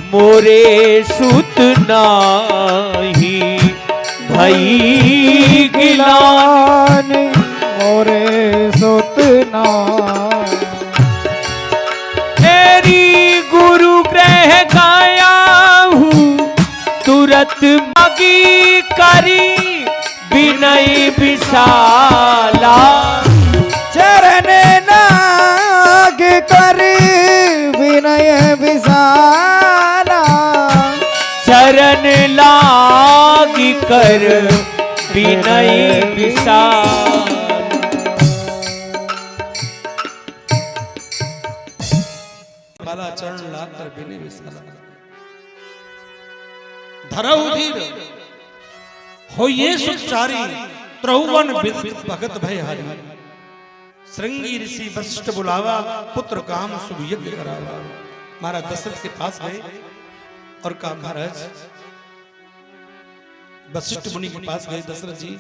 मोरे सुत नाही भई गिलान, मोरे सुत ना तेरी गुरु ग्रह गाया हूँ तुरत मागी करी विनय विशाला, चरण नाग कर विनय विशाला, चरण लाग कर विनय विशाला। बाला चरण लाग कर विनय विशाला, धरऊ धीर होइए सुखचारी, त्रहुवन भगत भय हरि। श्रृंगी ऋषि वशिष्ठ बुलावा, पुत्र काम शुभ यज्ञ करावा। महाराज दशरथ के पास गए और कहा महाराज, वशिष्ठ मुनि के पास गए, दशरथ जी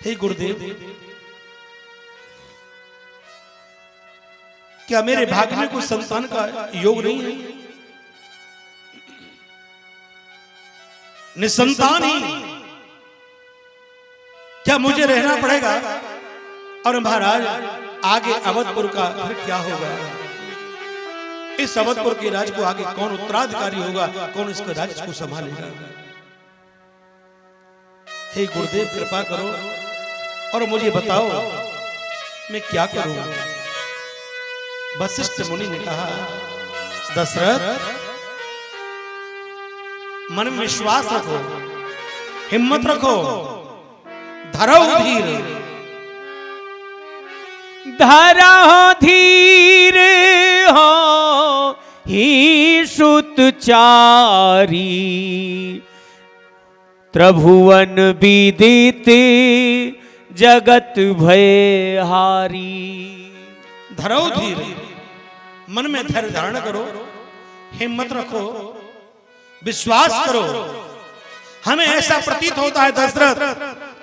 हे गुरुदेव, क्या मेरे भाग्य में कोई संतान का योग नहीं है? निसंतान ही क्या मुझे रहना पड़ेगा? और महाराज आगे अवधपुर का फिर क्या होगा? इस अवधपुर के राज को आगे कौन उत्तराधिकारी होगा? कौन इसके राज्य को संभालेगा? हे गुरुदेव कृपा करो और मुझे बताओ मैं क्या करूं? वशिष्ठ मुनि ने कहा, दशरथ मन में विश्वास रखो, हिम्मत रखो, धरो धीर, धरा धीर हो ही सुतचारी, त्रिभुवन विदित जगत भयहारी। धरो धीर, मन में धैर्य धारण करो, हिम्मत रखो, विश्वास करो। हमें ऐसा प्रतीत होता है दशरथ,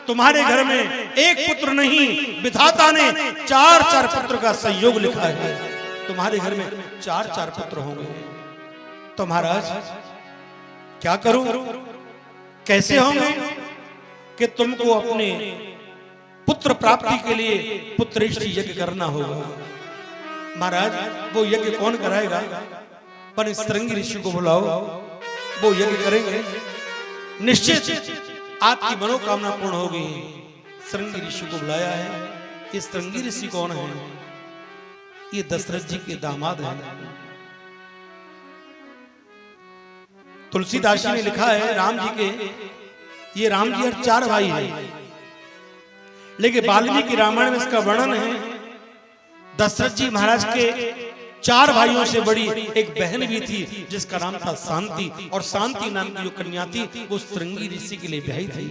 तुम्हारे घर में एक पुत्र नहीं, विधाता ने 4-4 पुत्र का संयोग लिखा है। तुम्हारे घर में 4-4 पुत्र होंगे। तो महाराज क्या करूं? कैसे होंगे? कि तुमको अपने पुत्र प्राप्ति के लिए पुत्रेष्टि यज्ञ करना होगा। महाराज वो यज्ञ कौन कराएगा? पर श्रृंगी ऋषि को बुलाओ, वो यज्ञ करेंगे, निश्चित आपकी मनोकामना पूर्ण होगी। श्रृंगी ऋषि को बुलाया है। ये श्रृंगी ऋषि कौन है? ये दशरथ जी के दामाद हैं। तुलसीदास जी ने लिखा है राम जी के, ये राम जी और 4 भाई हैं, लेकिन वाल्मीकि रामायण में इसका वर्णन है। दशरथ जी महाराज के 4 भाइयों से बड़ी एक बहन भी थी जिसका नाम था शांति, और शांति नाम की जो कन्या थी वो श्रृंगी ऋषि के लिए ब्याही थी।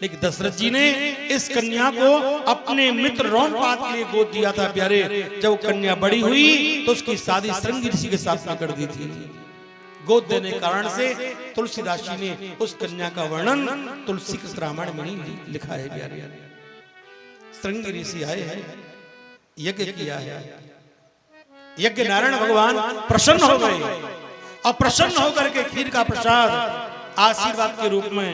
लेकिन दशरथ जी ने इस कन्या को अपने मित्र रोमपाद के लिए गोद दिया था प्यारे। जब वो कन्या बड़ी हुई तो उसकी शादी श्रृंगी ऋषि के साथ में कर दी थी। गोद देने के कारण से तुलसीदास जी ने उस कन्या का वर्णन तुलसी के रामायण में नहीं लिखा है प्यारे। श्रृंगी ऋषि आए हैं, यज्ञ किया है। यज्ञ नारायण भगवान प्रसन्न हो गए और प्रसन्न होकर के खीर का प्रसाद आशीर्वाद के रूप में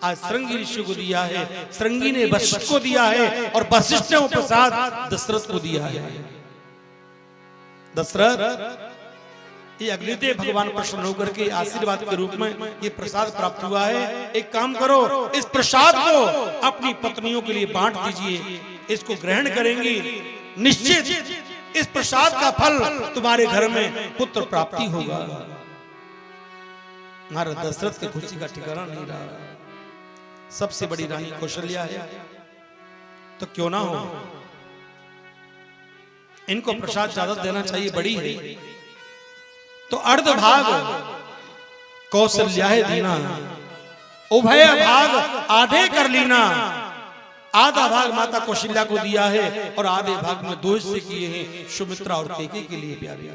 आज श्रृंगी ऋषि को दिया है, श्रृंगी ने वशिष्ठ को दिया है और वशिष्ठ ने वो प्रसाद दशरथ को दिया है। दशरथ ये अग्निदेव भगवान प्रसन्न होकर के आशीर्वाद के रूप में ये प्रसाद प्राप्त हुआ है। एक काम करो, इस प्रसाद को अपनी पत्नियों के लिए बांट दीजिए, इसको ग्रहण करेंगी, निश्चित इस प्रसाद का फल तुम्हारे घर में पुत्र प्राप्ति होगा। महाराज दशरथ की खुशी का ठिकाना नहीं रहा। सबसे बड़ी रानी कौशल्या है, तो क्यों ना हो, इनको प्रसाद ज्यादा देना चाहिए, बड़ी है तो अर्ध भाग कौशल्या है दीना, उभय भाग आधे कर लीना। आधा भाग माता कौशल्या को दिया है और आधे भाग में 2 हिस्से किए हैं सुमित्रा और कैकेयी के लिए प्यारे।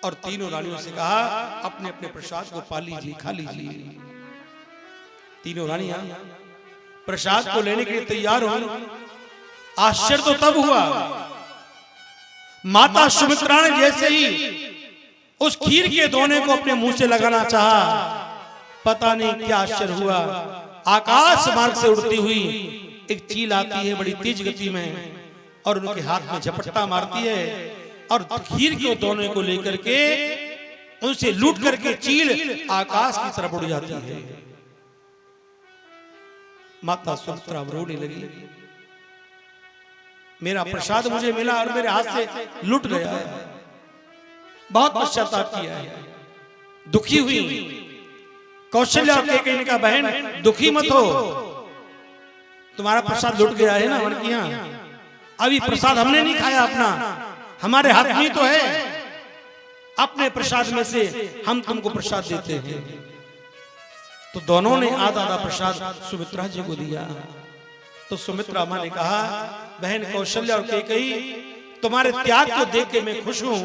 और तीनों रानियों से कहा अपने अपने प्रसाद को पा लीजिए, खा लीजिए। तीनों रानियां प्रसाद को लेने के लिए तैयार हुई। आश्चर्य तो तब हुआ माता सुमित्रा ने जैसे ही उस खीर के दोने को अपने मुंह से लगाना चाहा, पता नहीं क्या आश्चर्य हुआ, आकाश मार्ग से उड़ती हुई एक चील आती है बड़ी तेज गति में और उनके हाथ में झपट्टा मारती है और खीर के दोने को लेकर के उनसे लूट करके चील आकाश की तरफ उड़ जाती है। माता सुमित्रा रोने लगी, मेरा प्रसाद मुझे मिला और मेरे हाथ से लुट गया है, बहुत पश्चाताप किया है, दुखी हुई। कौशल्या कैकेयी ने कहा, बहन दुखी मत हो, तुम्हारा प्रसाद लुट गया है ना मन की, अभी प्रसाद हमने नहीं खाया अपना, हमारे हाथ में तो है, अपने प्रसाद में से हम तुमको प्रसाद देते हैं। तो दोनों ने आधा आधा प्रसाद सुमित्रा जी को दिया। तो सुमित्रा मां ने कहा, बहन कौशल्या और कैकेयी, तुम्हारे त्याग को देख के मैं खुश हूं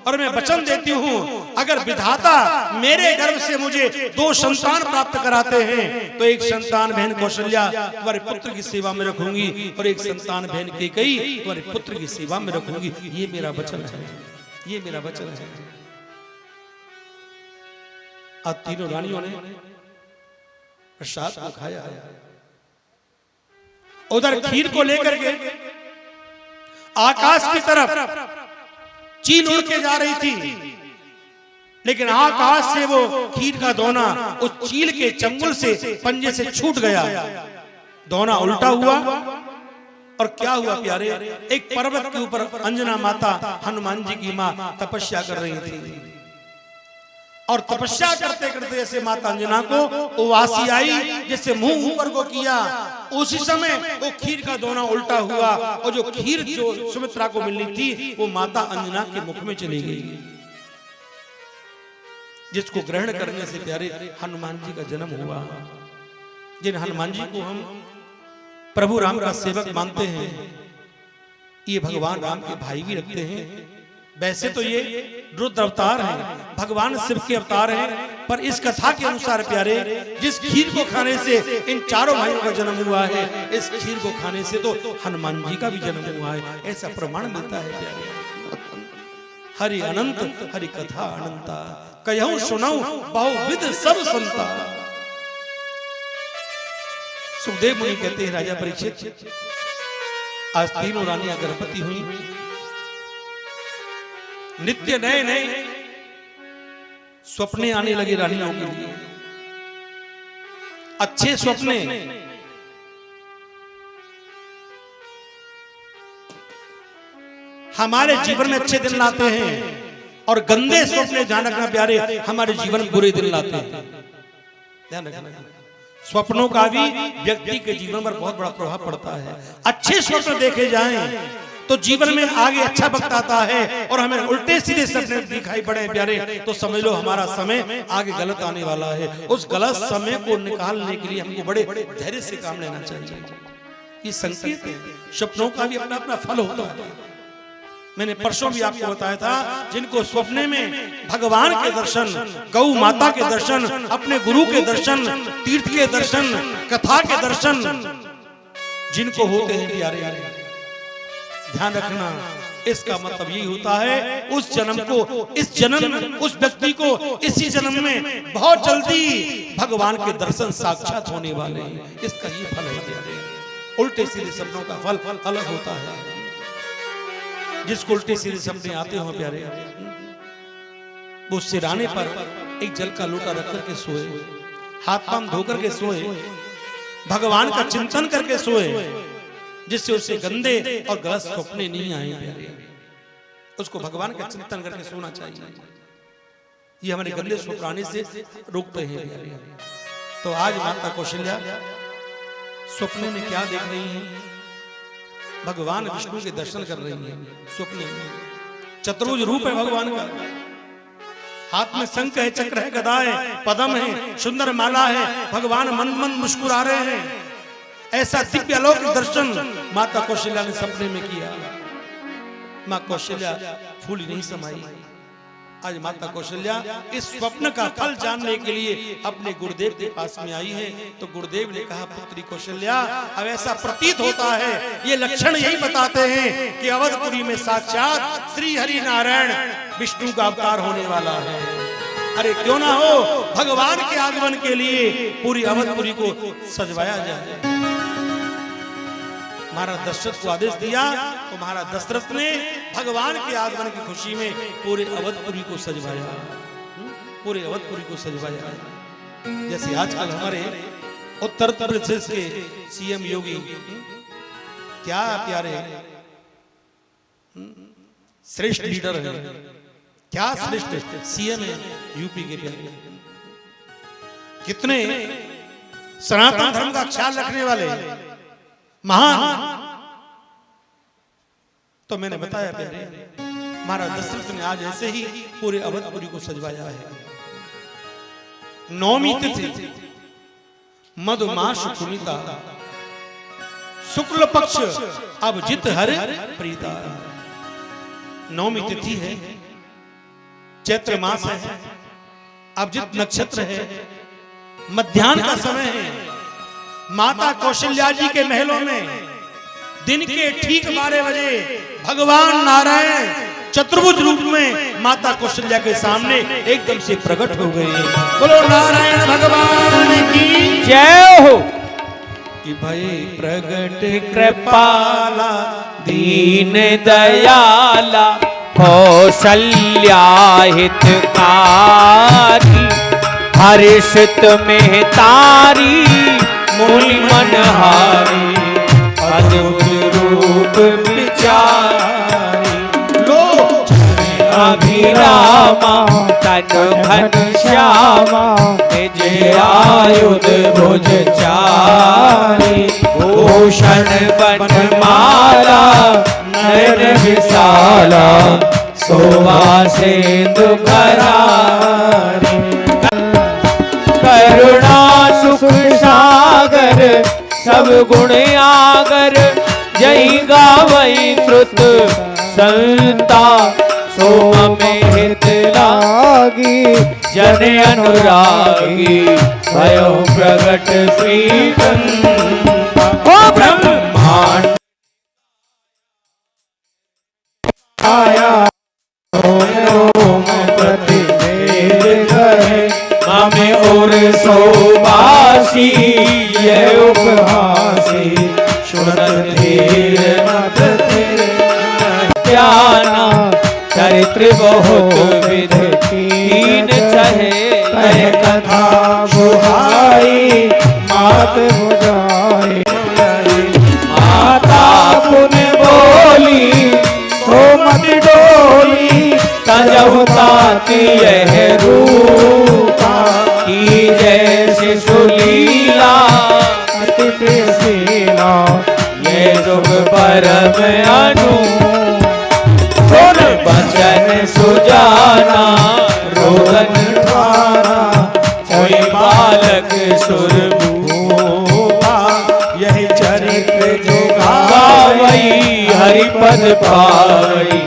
और मैं वचन देती हूं, अगर विधाता मेरे गर्भ से मुझे 2 संतान प्राप्त कराते हैं तो एक संतान बहन कौशल्या तुम्हारे पुत्र की सेवा में रखूंगी और एक संतान बहन कैकेयी तुम्हारे पुत्र की सेवा में रखूंगी। ये मेरा वचन है, ये मेरा वचन है। आज तीनों रानियों ने प्रसाद को खाया, उधर खीर को लेकर के आकाश की तरफ चील उड़ के जा रही थी, लेकिन आकाश से वो खीर का दोना उस चील के चंगुल से पंजे से छूट गया, दोना उल्टा हुआ और क्या हुआ प्यारे, एक पर्वत के ऊपर अंजना माता हनुमान जी की मां तपस्या कर रही थी और तपस्या करते करते जैसे माता अंजना को उवासी आई, जैसे मुंह ऊपर को किया, उसी समय वो खीर का दोना उल्टा हुआ और जो खीर जो सुमित्रा को मिलनी थी वो माता अंजना के मुख में चली गई, जिसको ग्रहण करने से प्यारे हनुमान जी का जन्म हुआ। जिन हनुमान जी को हम प्रभु राम का सेवक मानते हैं, ये भगवान राम के भाई भी रखते हैं। वैसे तो ये रुद्र अवतार हैं, भगवान शिव के अवतार हैं, पर इस कथा के अनुसार प्यारे जिस खीर को खाने से इन चारों भाइयों का जन्म हुआ है, इस खीर को खाने से तो हनुमान जी का भी जन्म हुआ है, ऐसा प्रमाण मिलता है प्यारे। हरि अनंत हरि कथा अनंता, कहूं सुनाऊं बहुविध सब संता। सुखदेव मुनि कहते हैं, राजा परीक्षित आज तीनों रानियां गर्भवती हुई, नित्य नए नए स्वप्ने आने लगे रानियों के लिए, अच्छे स्वप्ने। हमारे जीवन में अच्छे दिन लाते हैं और गंदे स्वप्ने, ध्यान रखना प्यारे, हमारे जीवन में बुरे दिन लाते हैं, ध्यान रखना। स्वप्नों का भी व्यक्ति के जीवन पर बहुत बड़ा प्रभाव पड़ता है। अच्छे स्वप्न देखे जाएं तो जीवन में आगे अच्छा वक्त आता है और हमें उल्टे सीधे सपने दिखाई पड़े प्यारे, तो समझ लो हमारा समय आगे गलत आने वाला है। उस गलत समय को निकालने के लिए हमको बड़े धैर्य से काम लेना चाहिए। ये संकेत है, सपनों का भी अपना अपना फल होता है। मैंने परसों भी आपको बताया था, जिनको स्वप्ने में भगवान के दर्शन, गौ माता के दर्शन, अपने गुरु के दर्शन, तीर्थ के दर्शन, कथा के दर्शन जिनको होते हैं प्यारे, ध्यान रखना, इसका मतलब यही होता है उस जन्म को, इस जन्म उस व्यक्ति को इसी जन्म में बहुत जल्दी भगवान के दर्शन साक्षात होने वाले हैं। इसका ये फल है प्यारे। उल्टे सीधे सपनों का फल अलग होता है। जिसको उल्टे सीधे सपने आते हो प्यारे, वो सिराने पर एक जल का लोटा रख करके सोए, हाथ पांव धो करके सोए, भगवान का चिंतन करके सोए, जिससे उसे गंदे और गलत स्वप्ने नहीं आए प्यारे। उसको भगवान का चिंतन करके सोना चाहिए। ये हमारे गंदे स्वप्न आने से रोकते हैं प्यारे। तो आज माता कौशल्या स्वप्ने में क्या देख रही हैं? भगवान विष्णु के दर्शन कर रही हैं स्वप्ने में। चतुर्भुज रूप है भगवान का, हाथ में शंख है, चक्र है, गदा है, पद्म है, सुंदर माला है। भगवान मन मन मुस्कुरा रहे हैं। ऐसा दिव्य अलौकिक दर्शन माता कौशल्या ने सपने में किया। मां कौशल्या फूली नहीं समाई, आज माता कौशल्या इस स्वप्न का फल जानने के लिए अपने गुरुदेव के पास में आई है। तो गुरुदेव ने कहा, पुत्री कौशल्या, अब ऐसा प्रतीत होता है, ये लक्षण यही बताते हैं कि अवधपुरी में साक्षात श्री हरि नारायण विष्णु का अवतार होने वाला है। अरे क्यों ना हो, भगवान के आगमन के लिए पूरी अवधपुरी को सजवाया जाए। महाराज दशरथ को आदेश दिया तो महाराज दशरथ ने भगवान के आगमन की खुशी में पूरे अवधपुरी को सजवाया, पूरे अवधपुरी को सजवाया। जैसे आजकल हमारे उत्तर प्रदेश के सीएम योगी क्या प्यारे श्रेष्ठ लीडर है, क्या श्रेष्ठ सीएम है यूपी के प्यारे, कितने सनातन धर्म का ख्याल रखने वाले महान। तो मैंने बताया प्यारे, महाराज दशरथ ने आज ऐसे ही पूरे अवधपुरी को सजवाया है। नौमी तिथि मधुमास पुनीता, शुक्ल पक्ष अभिजित हर प्रीता। नौमी तिथि है, चैत्र मास है, अभिजित नक्षत्र है, मध्याह्न का समय है। माता कौशल्या जी के महलों में दिन के ठीक 12 बजे भगवान नारायण चतुर्भुज रूप में माता कौशल्या के सामने एकदम से प्रकट हो गए। बोलो नारायण भगवान की जय हो। कि भाई प्रगट कृपाला दीन दयाला कौशल्या हितकारी, हर्षित में तारी मुनि मनहारी, अद्भुत रूप विचारी। लोग अभिरामा तन घन श्यामा, निज आयुध भुज चारी, भूषण बनमाला नयन विशाला, शोभा सेंदु करारी। करुणा सुख सागर सब गुण आगर, जय गावई श्रुत संता, सोम में हित लागी जन अनुरागी, भयो प्रगट श्रीकंता। ओ ब्रह्मांड आया ओम प्रतिवेद है, मामे और सोबासी ये उपहासी, सुनत धीर मत धीर त्याना, चरित्र बहुत विध कीन चहे, कह कथा बुहाई मात बुझाई। माता पुन बोली सोमत डोली, तजहुताती यह रूपा, की जैसे सुलीला अति प्रियशीला, ये जुग परम अनु। सुन बचन सुजाना रोदन ठारा, कोई बालक सुरभूपा, यही चरित्र जो गावई हरिपद पाई,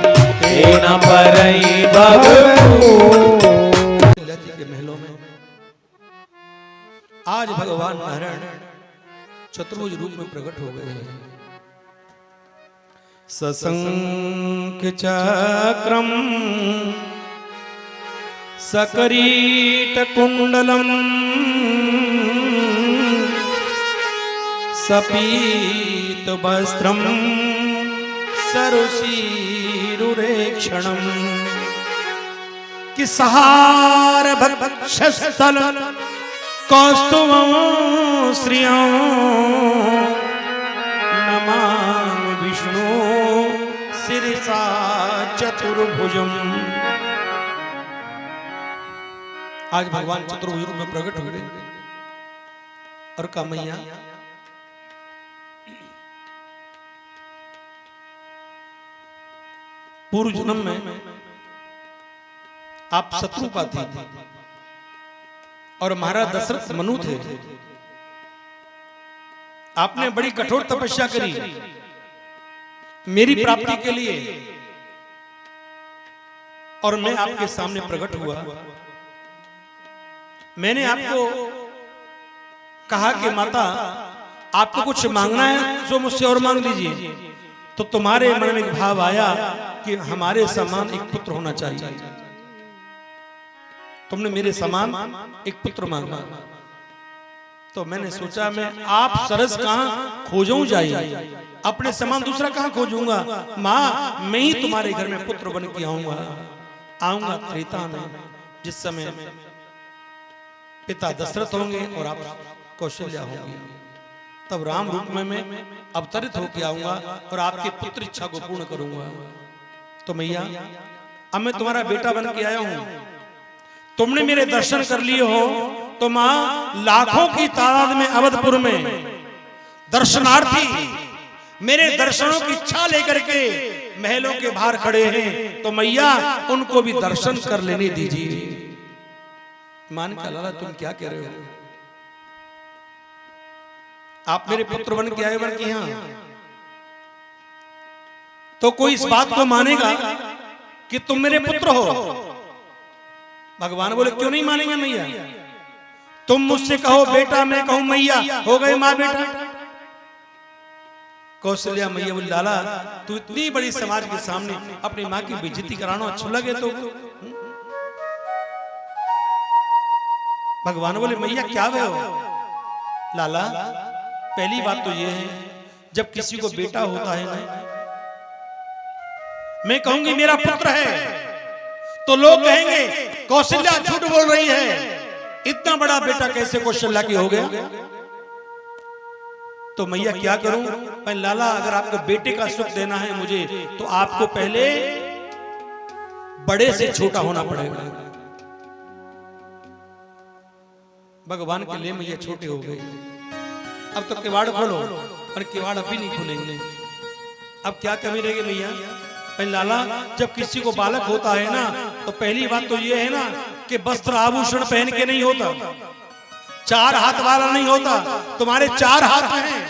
तेना परई भगवू। के महलों में आज भगवान नारायण चतुर्भुज रूप में प्रकट हो गए हैं। सशंख चक्रम सकरीट कुंडलम, सपीत वस्त्रम सरुषीरुरेक्षणम, कि सहार भक्षस्थल कौस्तुभं श्रियं, नमामि विष्णु शिरसा चतुर्भुजम। आज भगवान चतुर्भुज रूप में प्रकट हुए और कहा, मैया पूर्व जन्म में आप शत्रुपा थी और महाराज दशरथ मनु थे। आपने बड़ी कठोर तपस्या करी मेरी प्राप्ति के लिए, और मैं आपके सामने प्रकट हुआ। मैंने आपको कहा कि माता आपको कुछ मांगना है जो मुझसे और मांग लीजिए, तो तुम्हारे मन में एक भाव आया कि हमारे समान एक पुत्र होना चाहिए। तुमने मेरे समान एक पुत्र मांगा, तो मैंने सोचा मैं आप सरस कहां खोजूं जाइए, अपने समान दूसरा कहां खोजूंगा। माँ मैं ही तुम्हारे घर में पुत्र बन के आऊंगा त्रेता में, जिस समय पिता दशरथ होंगे और आप कौशल्या होंगे, तब राम रूप में मैं अवतरित होकर आऊंगा और आपके पुत्र इच्छा को पूर्ण करूंगा। तो मैया अब मैं तुम्हारा बेटा बन के आया हूं, तुमने मेरे दर्शन कर लिए हो, तो मां लाखों की तादाद में अवधपुर में दर्शनार्थी मेरे दर्शनों की इच्छा लेकर के महलों के बाहर खड़े हैं, तो मैया उनको भी दर्शन कर लेने दीजिए। मान का लाला तुम क्या कह रहे हो, आप मेरे पुत्र बन के आए बन के यहां, तो कोई इस बात को मानेगा कि तुम मेरे पुत्र हो। भगवान बोले क्यों नहीं मानेंगे मैया, तुम मुझसे कहो बेटा, मैं कहूं मैया, हो गए मां बेटा। कौशल्या मैया बोली लाला तू इतनी बड़ी समाज के सामने अपनी मां की बेइज्जती कराना अच्छा लगे तो। भगवान बोले मैया क्या वे हो। लाला पहली बात तो यह है, जब किसी को बेटा होता है ना, मैं कहूंगी मेरा पुत्र है, तो लोग कहेंगे कौशल्या झूठ बोल रही है, इतना बड़ा बेटा कैसे कौशल्या की हो गया। तो मैया क्या करूं मैं, लाला अगर आपको बेटे का सुख देना है मुझे, तो आपको पहले बड़े से छोटा होना पड़ेगा। भगवान के लिए मैया छोटे हो गए। अब तो किवाड़ खोलो, पर किवाड़ अभी नहीं खुलेंगे। अब क्या कमी रहेगी मैया, पहले लाला जब किसी को बालक होता है ना, तो पहली बात तो ये है ना कि वस्त्र आभूषण पहन के नहीं होता, 4 हाथ वाला नहीं होता। तुम्हारे 4 हाथ हैं,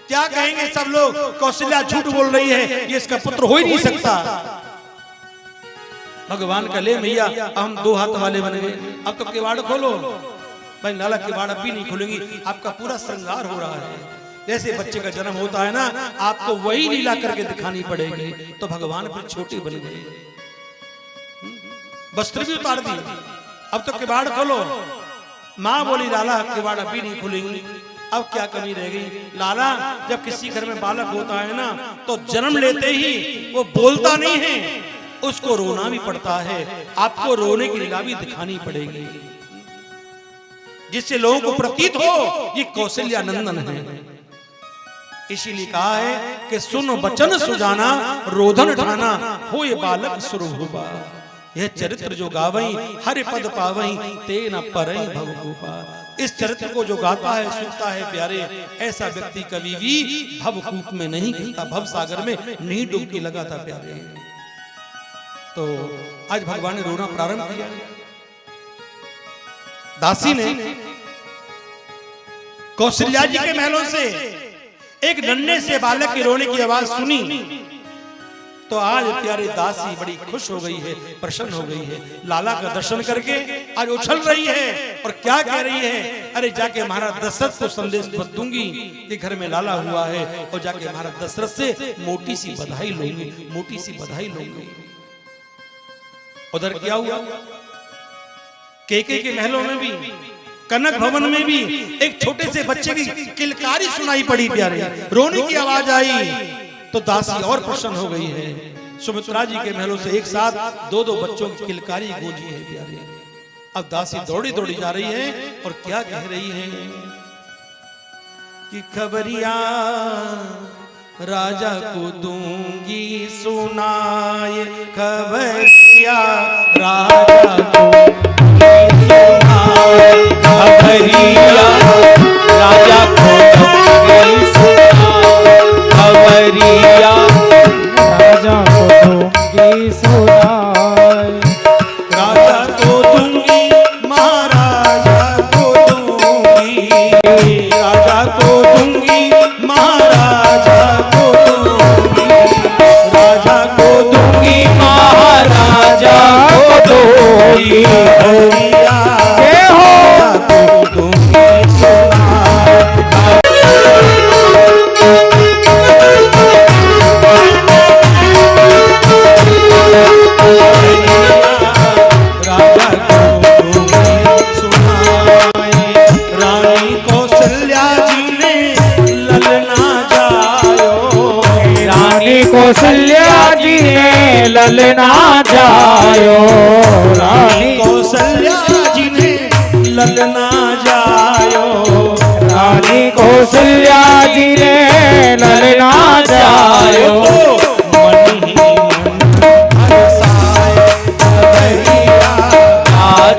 क्या कहेंगे सब लोग, कौशल्या झूठ बोल रही है, ये इसका पुत्र हो ही नहीं सकता। भगवान का ले मैया हम 2 हाथ वाले बन गए। अब तो किवाड़ खोलो। भाई लाला किवाड़ अभी नहीं खुलेंगी, आपका पूरा श्रृंगार हो रहा है। जैसे बच्चे का जन्म होता है ना, आपको वही लीला करके दिखानी पड़ेगी। तो भगवान फिर छोटे बन गए, वस्त्र भी उतार दिए। अब तो किवाड़ खोलो। माँ बोली लाला किवाड़ अभी नहीं खुलेंगी, अब क्या कमी रह गई। लाला जब किसी घर में बालक होता है ना, तो जन्म लेते ही वो बोलता नहीं है, उसको रोना भी पड़ता है। आपको रोने की लीला भी दिखानी पड़ेगी, जिससे लोगों को प्रतीत हो ये कौशल्या नंदन है। इसीलिए कहा है कि सुन बचन सुजाना, रोदन ठाना, हो ये बालक सुरभूपा। यह चरित्र जो गावई, हरि पद पावई, ते न परई भवकूपा। इस चरित्र को जो गाता है, सुनता है प्यारे, ऐसा व्यक्ति कभी भी भवकूप में नहीं गिरता, भव सागर में नहीं डुबकी लगाता प्यारे। तो आज भगवान ने रोना प्रारंभ किया। दासी ने कौशल्या जी के महलों से एक नन्हे से बालक के रोने की आवाज सुनी, तो आज प्यारी दासी बड़ी खुश हो गई है, प्रसन्न हो गई है। लाला का दर्शन करके आज उछल रही है और क्या कह रही है, अरे जाके महाराज दशरथ को संदेश दूंगी कि घर में लाला हुआ है, और जाके महाराज दशरथ से मोटी सी बधाई लूंगी, मोटी सी बधाई लूंगी। उधर क्या हुआ, केके के महलों में भी, कनक भवन में भी एक छोटे से बच्चे की किलकारी सुनाई पड़ी प्यारे, रोने की आवाज आई, तो दासी और प्रसन्न हो गई है। सुमित्रा जी के महलों से एक साथ 2-2 बच्चों की किलकारी गूंजी है प्यारे। अब दासी दौड़ी दौड़ी जा रही है और क्या कह रही है कि खबरिया राजा को दूंगी सुनाए, खबरिया राजा को खबरिया राजा को दूंगी सुनाए, खबरिया राजा को दूंगी सुनाए, राजा को दूंगी, महाराजा को दूंगी, राजा को दूंगी, महाराजा को दूंगी, राजा को दूंगी, महाराजा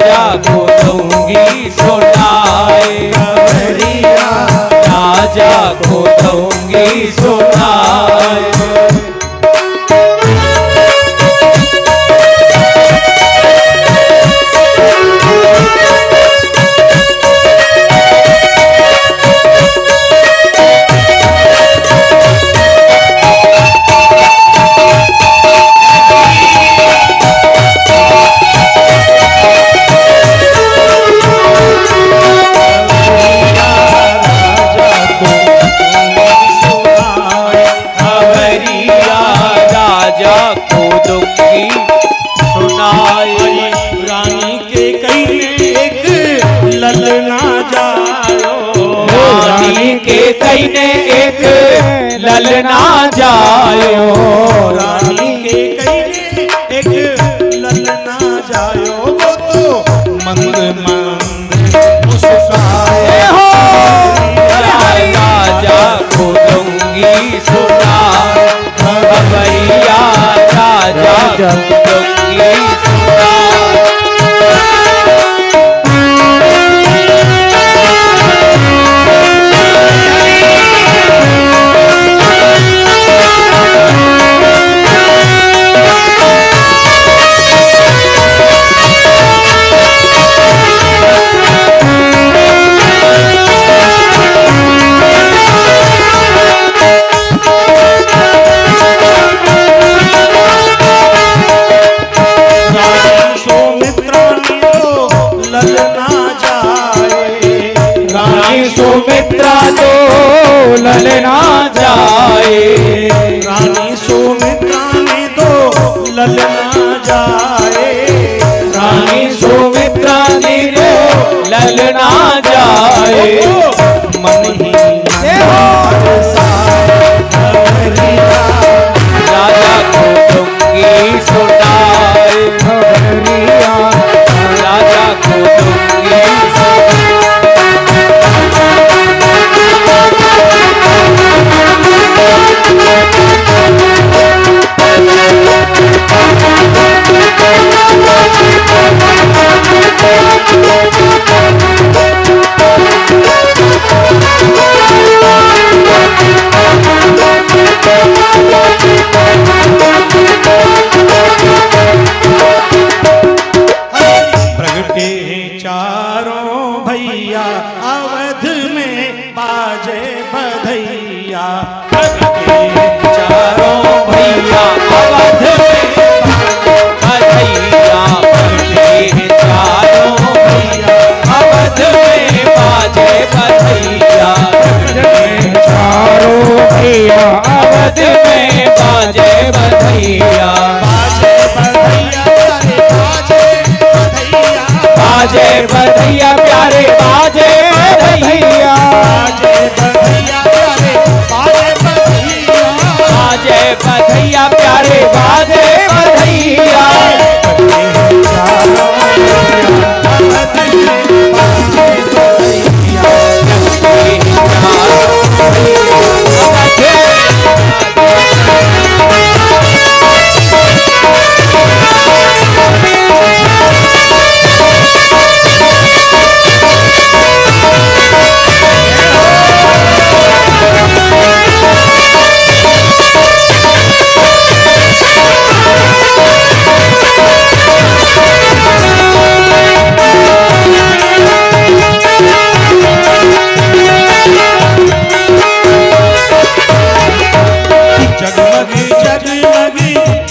राजा को दूंगी सुनाए, खबरिया राजा को दूंगी सुनाए। रानी के कई एक ललना जायो, रानी के कईने एक ललना जायो, रानी के कई एक ललना जायो, वो तो मंद मंद मुस्काए हो राजा को दूंगी सुनाए, खबरिया राजा को दूंगी सुनाए। सुमित्रा तो ललना जाए, रानी सुमित्रा ने तो ललना जाए, रानी सुमित्रा ने तो ललना जाए। मन ही राजा को दूंगी सुनाए, खबरिया राजा को दूंगी सुनाए। प्रगटे चारों भैया अवध में बाजे बधैया, प्रगटे चारों भैया अवध में बधैया, प्रगटे चारों भैया अवध में बाजे बधैया, प्रगटे चारों भैया अवध में बाजे बधैया, बाजे बधैया बाजे बधैया प्यारे बाजे बधैया, बाजे बधैया प्यारे बाजे बधैया, बाजे बधैया प्यारे बाजे बधैया।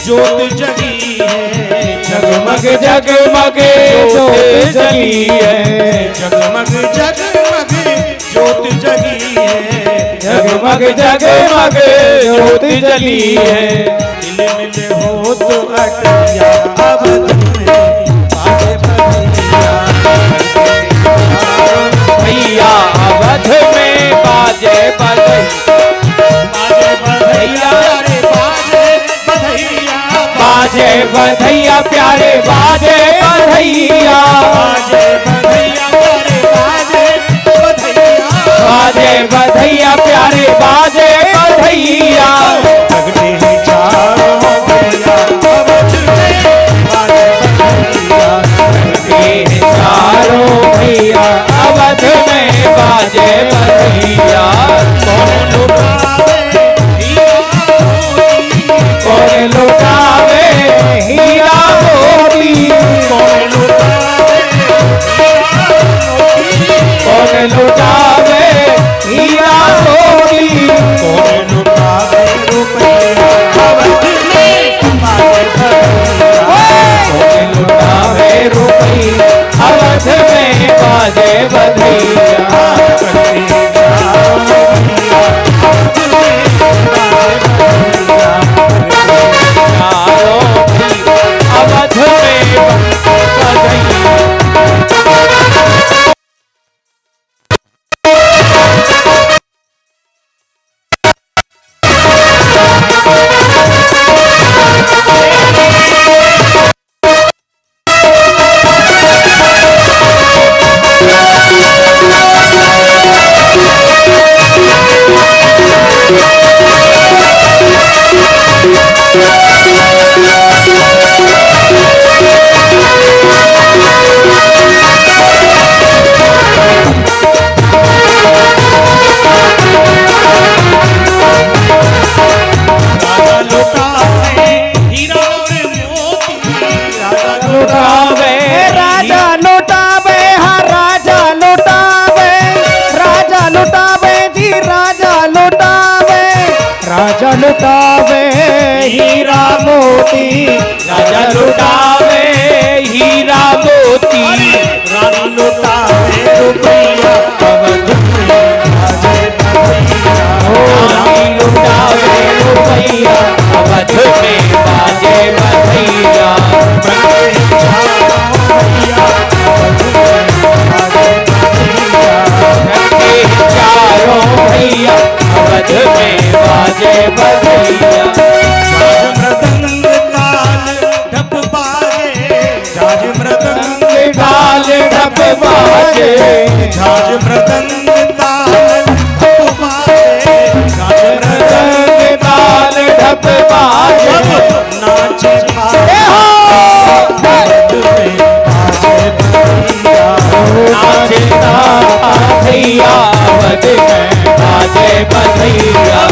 जोत जगी है, जगमग जगमग जोत जगी है, जगमग जगमग जोत जगी है, जगमग जगमग जोत जली है। दिल मिल हो तो अटिया अवध में बाजे बधैया, भैया अवध में बाजे बधैया, बाजे बधैया रे बाजे बधैया, बाजे बधैया प्यारे बाजे बधैया, बाजे बधैया रे बाजे बधैया, बाजे बधैया प्यारे बाजे बधैया। प्रगटे हैं चारों भैया अवध में बाजे बधैया, प्रगटे हैं बधैया चारों भी अवध में बधैया। लुटावे राजा लुटावे, हाँ राजा लुटावे, राजा लुटावे जी राजा लुटावे, राजा लुटावे हीरा मोती, राजा लुटावे हीरा मोती, रानी लुटावे रुपया अवध रानी लुटावे रुपैया अवध में बाजे बधैया। चारों भैया अवध में बाजे बधैया। मृदंग ताल ढप बाजे, झाज मृदंग ताल ढप बाजे, झाज मृदंग ताल ढप बाजे, झाज मृदंग ताल ढप बाजे। नाच नाचता भैया अवध में बाजे बधैया।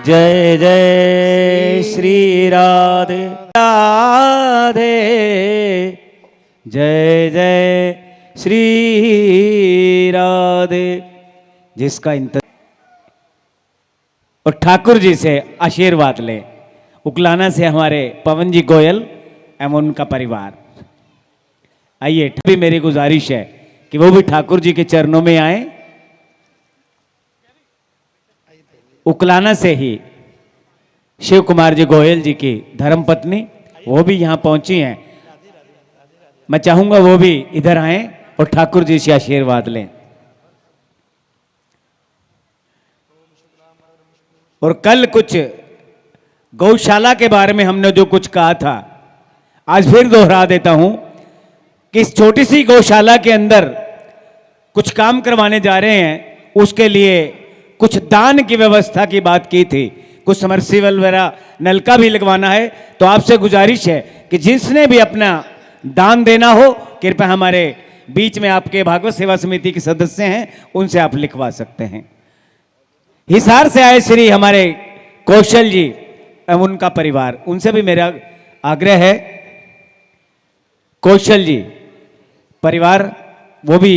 जय जय श्री राधे राधे, जय जय श्री राधे। जिसका और ठाकुर जी से आशीर्वाद ले। उकलाना से हमारे पवन जी गोयल एवं उनका परिवार। आइए, भी मेरी गुजारिश है कि वो भी ठाकुर जी के चरणों में आए। उकलाना से ही शिव कुमार जी गोयल जी की धर्मपत्नी वो भी यहाँ पहुंची हैं। मैं चाहूंगा वो भी इधर आए और ठाकुर जी से आशीर्वाद लें। और कल कुछ गौशाला के बारे में हमने जो कुछ कहा था, आज फिर दोहरा देता हूं कि इस छोटी सी गौशाला के अंदर कुछ काम करवाने जा रहे हैं। उसके लिए कुछ दान की व्यवस्था की बात की थी, कुछ समरसीबल वगैरह नलका भी लगवाना है। तो आपसे गुजारिश है कि जिसने भी अपना दान देना हो, कृपया हमारे बीच में आपके भागवत सेवा समिति के सदस्य हैं, उनसे आप लिखवा सकते हैं। हिसार से आए श्री हमारे कौशल जी एवं उनका परिवार, उनसे भी मेरा आग्रह है। कौशल जी परिवार वो भी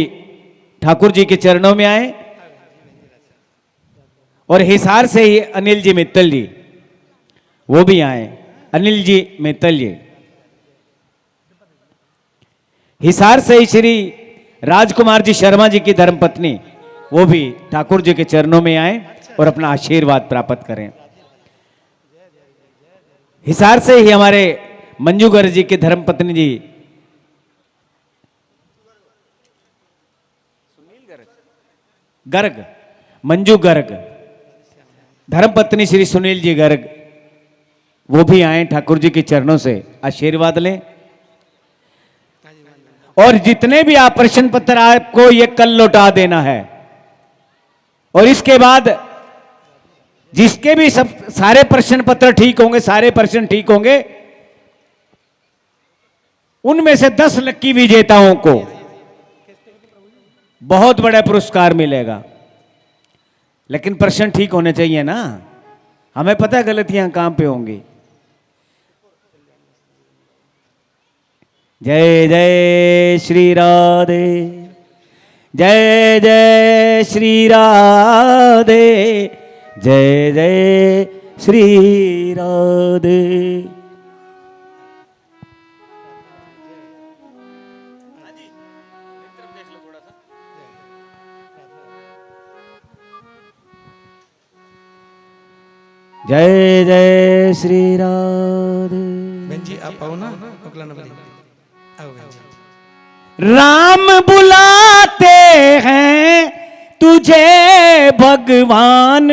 ठाकुर जी के चरणों में आए। और हिसार से ही अनिल जी मित्तल जी वो भी आए। अनिल जी मित्तल जी हिसार से ही श्री राजकुमार जी शर्मा जी की धर्मपत्नी वो भी ठाकुर जी के चरणों में आए और अपना आशीर्वाद प्राप्त करें। हिसार से ही हमारे मंजू गर्ग जी की धर्मपत्नी जी गर्ग, मंजू गर्ग धर्मपत्नी श्री सुनील जी गर्ग वो भी आए, ठाकुर जी के चरणों से आशीर्वाद लें। और जितने भी आप प्रश्न पत्र आपको ये कल लौटा देना है। और इसके बाद जिसके भी सब सारे प्रश्न पत्र ठीक होंगे, सारे प्रश्न ठीक होंगे, उनमें से 10 लकी विजेताओं को बहुत बड़ा पुरस्कार मिलेगा। लेकिन प्रश्न ठीक होने चाहिए ना, हमें पता है गलतियां कहां पे होंगी। जय जय श्री राधे, जय जय श्री राधे, जय जय श्री राधे। जय जय श्री राधे। बहन जी आप आओ ना, अगला नंबर आओ बहन जी। राम बुलाते हैं तुझे, भगवान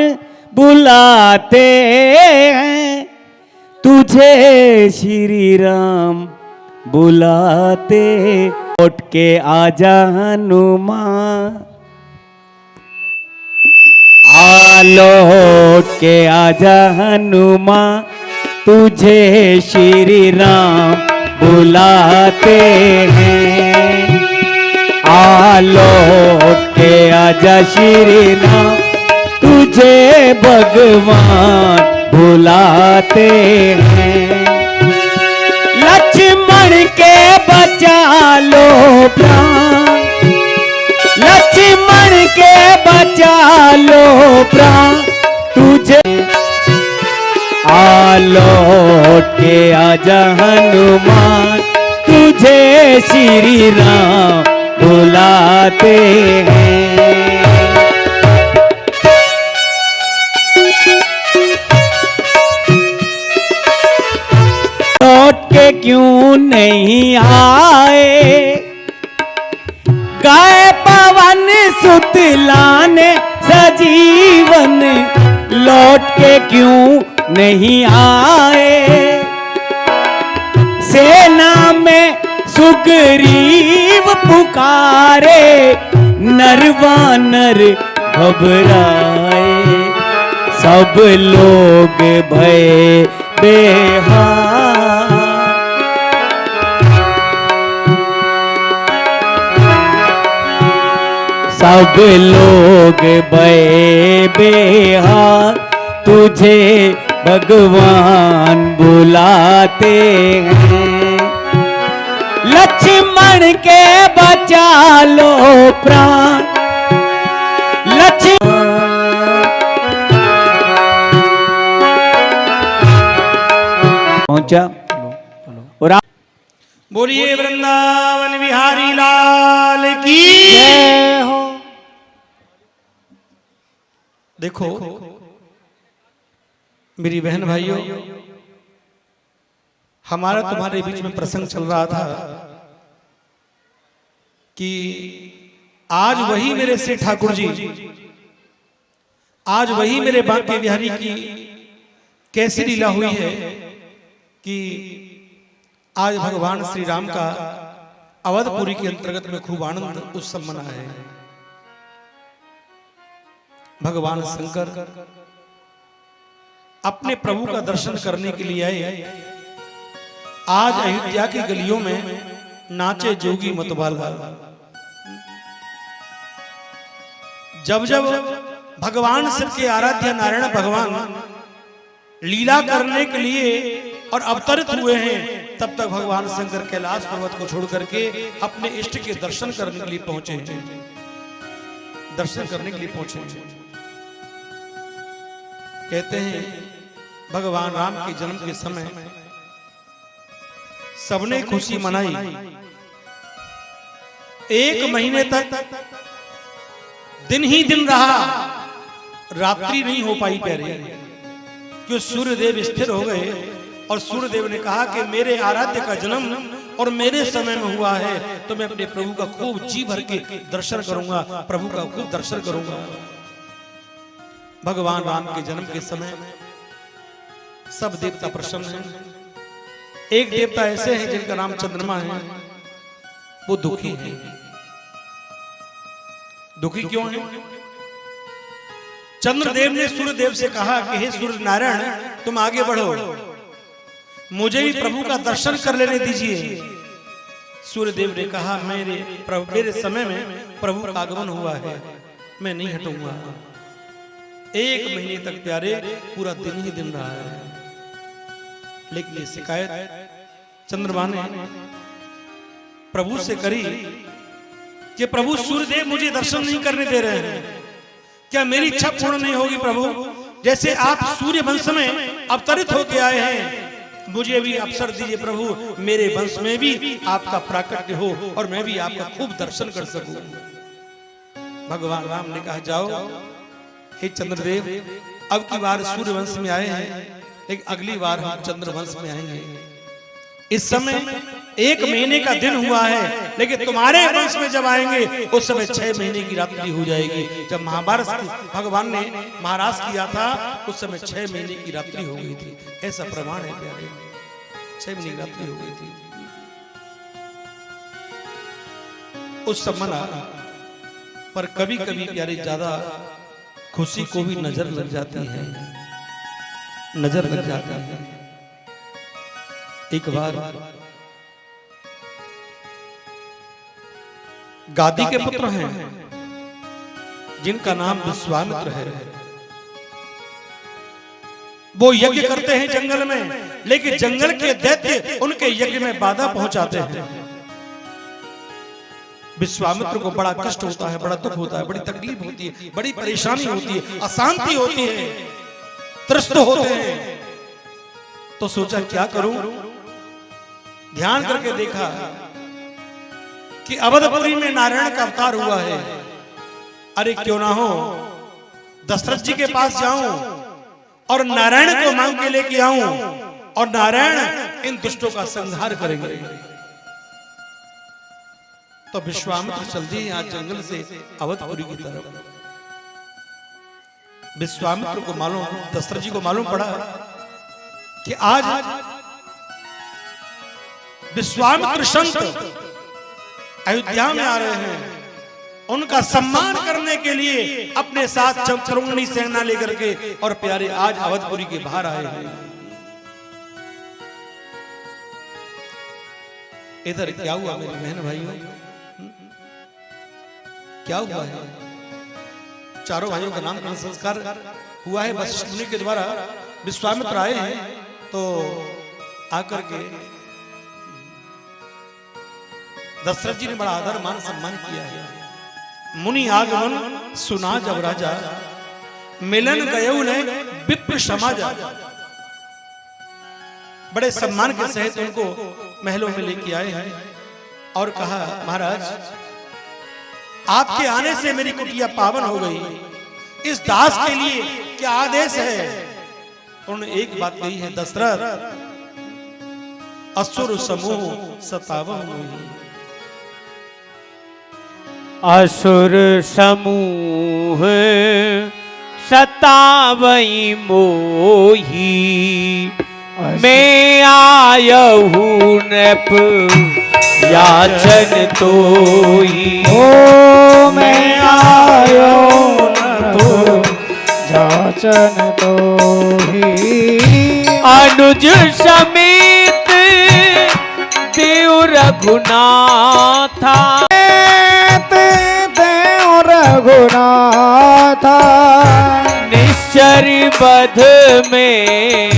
बुलाते हैं तुझे, श्री राम बुलाते। लौट के आजा हनुमान, लौट के आजा हनुमान, तुझे श्री राम बुलाते हैं। लौट के आजा श्री राम, तुझे भगवान बुलाते हैं। लक्ष्मण के बचा लो प्राण, लक्ष्मण के बचा लो प्राण, तुझे लौट के आजा हनुमान, तुझे श्री राम बुलाते हैं। लौट के क्यों नहीं आए, गाय पवन सुत लाने सजीवन, लौट के क्यों नहीं आए। सेना में सुग्रीव पुकारे, नरवानर घबराए, सब लोग भय बेहार। सब लोग भय बेहार, तुझे भगवान बुलाते हैं। लक्ष्मण के बचा लो प्राण, लक्ष्मण पहुंचा और बोलिए वृंदावन बिहारी लाल की जय हो। देखो मेरी बहन भाइयों, हमारा तुम्हारे बीच में प्रसंग चल रहा था कि आज वही मेरे से ठाकुर जी, आज वही मेरे बांके बिहारी की कैसी लीला हुई है कि आज भगवान श्री राम का अवधपुरी के अंतर्गत में खूब आनंद उत्सव मना है। भगवान शंकर अपने प्रभु का दर्शन करने के लिए आए। आज अयोध्या की गलियों में नाचे जोगी मतवाला। जब जब भगवान शिव के आराध्य नारायण भगवान लीला करने के लिए और अवतरित हुए हैं, तब तक भगवान शंकर कैलाश पर्वत को छोड़ करके अपने इष्ट के दर्शन करने के लिए पहुंचे हैं, दर्शन करने के लिए पहुंचे हैं। कहते हैं भगवान राम के जन्म के समय सबने खुशी मनाई। 1 महीने तक दिन ही दिन रहा, रात्रि नहीं हो पाई प्यारे, क्यों सूर्यदेव स्थिर हो गए और सूर्यदेव ने कहा कि मेरे आराध्य का जन्म और मेरे समय में हुआ है, तो मैं अपने प्रभु का खूब जी भर के दर्शन करूंगा, प्रभु का खूब दर्शन करूंगा। भगवान राम के जन्म के समय सब देवता प्रसन्न हैं। एक देवता ऐसे हैं जिनका नाम चंद्रमा है, वो दुखी है। दुखी क्यों है? चंद्रदेव ने सूर्यदेव से कहा कि हे सूर्य नारायण, तुम आगे बढ़ो, मुझे भी प्रभु का दर्शन कर लेने दीजिए। सूर्यदेव ने कहा मेरे समय में प्रभु का आगमन हुआ है, मैं नहीं हटूंगा। 1 महीने तक प्यारे पूरा दिन ही दिन रहा है। लेकिन ये शिकायत चंद्रमा ने प्रभु से करी कि प्रभु सूर्यदेव मुझे दर्शन नहीं करने दे रहे हैं, क्या मेरी इच्छा पूर्ण नहीं होगी प्रभु? जैसे आप सूर्य वंश में अवतरित होके आए हैं, मुझे भी अवसर दीजिए प्रभु, मेरे वंश में भी आपका प्राकट्य हो और मैं भी आपका खूब दर्शन कर सकूं। भगवान राम ने कहा, जाओ हे चंद्रदेव, अब की बार सूर्य वंश में आए हैं, लेकिन अगली बार हम चंद्रवंश में आएंगे। इस समय 1 महीने का दिन हुआ है, लेकिन तुम्हारे वंश में जब आएंगे उस समय 6 महीने की रात्रि हो जाएगी। जब महाभारत भगवान ने महाराज किया था उस समय 6 महीने की रात्रि हो गई थी। ऐसा प्रमाण है प्यारे, 6 महीने की रात्रि हो गई थी। उस समय पर कभी कभी प्यारे ज्यादा खुशी को भी नजर लग जाती है, नजर लग जाता है। एक बार गादी के पुत्र हैं जिनका नाम विश्वामित्र है, वो यज्ञ करते हैं जंगल में, लेकिन जंगल के दैत्य उनके यज्ञ में बाधा पहुंचाते हैं। विश्वामित्र को बड़ा कष्ट होता है, बड़ा दुख होता है, बड़ी तकलीफ होती है, बड़ी परेशानी होती है, अशांति होती है, त्रस्त होते हैं। तो सोचा क्या करूं, ध्यान करके देखा कि अवधपुरी में नारायण का अवतार हुआ है। अरे क्यों ना हो दशरथ जी के पास जाऊं और नारायण को मांग के लेके आऊं और नारायण इन दुष्टों का संहार करेंगे। तो विश्वामित्र चल दिए आज जंगल से अवधपुरी की तरफ। विश्वामित्र को मालूम, दशरथ जी को मालूम पड़ा कि आज विश्वामित्र संत अयोध्या में आ रहे हैं, उनका सम्मान करने के लिए अपने साथ चतुरंगनी सेना लेकर के और प्यारे आज अवधपुरी के बाहर आए हैं। इधर क्या हुआ मेरी बहन भाइयों, क्या हुआ है? चारों भाइयों का नामकरण संस्कार हुआ है वशिष्ठ मुनि के द्वारा। विश्वामित्र आए हैं तो आकर के दशरथ जी ने बड़ा आदर मान सम्मान किया है। मुनि आगमन सुना जब राजा, मिलन गयऊ ने विप्र समाजा। बड़े सम्मान के सहित उनको महलों में लेके आए हैं और कहा, महाराज आपके आने से मेरी कुटिया पावन हो गई, इस दास के लिए क्या आदेश है? उन्होंने एक बात कही है, दशरथ असुर समूह सतावन मोही। असुर समूह सतावई मोही, मैं आयहूँ नृप याचन तोही। ओ मैं आयो नृप याचन तोही। अनुज समेत देव रघुनाथा, देव रघुनाथा। निश्चर बध में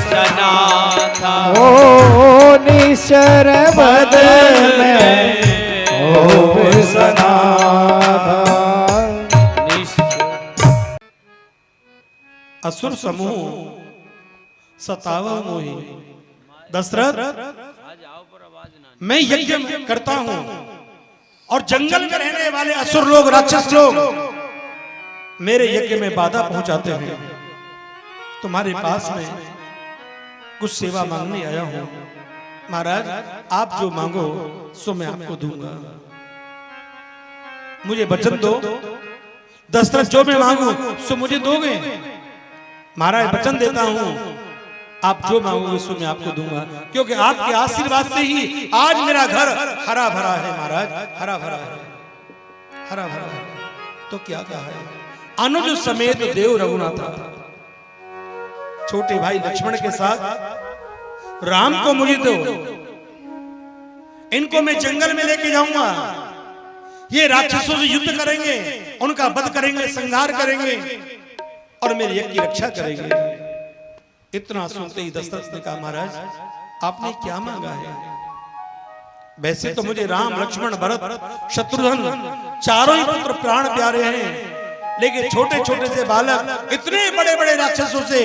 सनाथा, ओ निश्चर बध में ओ सनाथा। असुर समूह सतावा मोही। दशरथ मैं यज्ञ करता हूं और जंगल में रहने वाले असुर लोग, राक्षस लोग मेरे यज्ञ में बाधा पहुंचाते हैं। तुम्हारे पास में कुछ सेवा मांगने आया हूं। महाराज आप जो मांगो सो मैं आपको दूंगा, मुझे वचन दो। दशरथ जो मैं मांगू सो मुझे दोगे? महाराज वचन देता हूं, आप जो मांगोगे सो मैं आपको दूंगा, क्योंकि आपके आशीर्वाद से ही आज मेरा घर हरा भरा है। महाराज हरा भरा है, हरा भरा है। तो क्या कहा है? अनुज समेत देव रघुनाथा, छोटे भाई लक्ष्मण के साथ राम को मुझे दो, इनको मैं जंगल में लेके जाऊंगा। ये राक्षसों से युद्ध करेंगे, उनका वध करेंगे, संहार करेंगे और मेरे यज्ञ की रक्षा करेंगे। इतना सुनते ही दशरथ ने कहा, महाराज आपने क्या मांगा है? वैसे तो मुझे राम, लक्ष्मण, भरत, शत्रुघ्न चारों ही पुत्र प्राण प्यारे हैं, लेकिन छोटे छोटे से बालक इतने बड़े बड़े राक्षसों से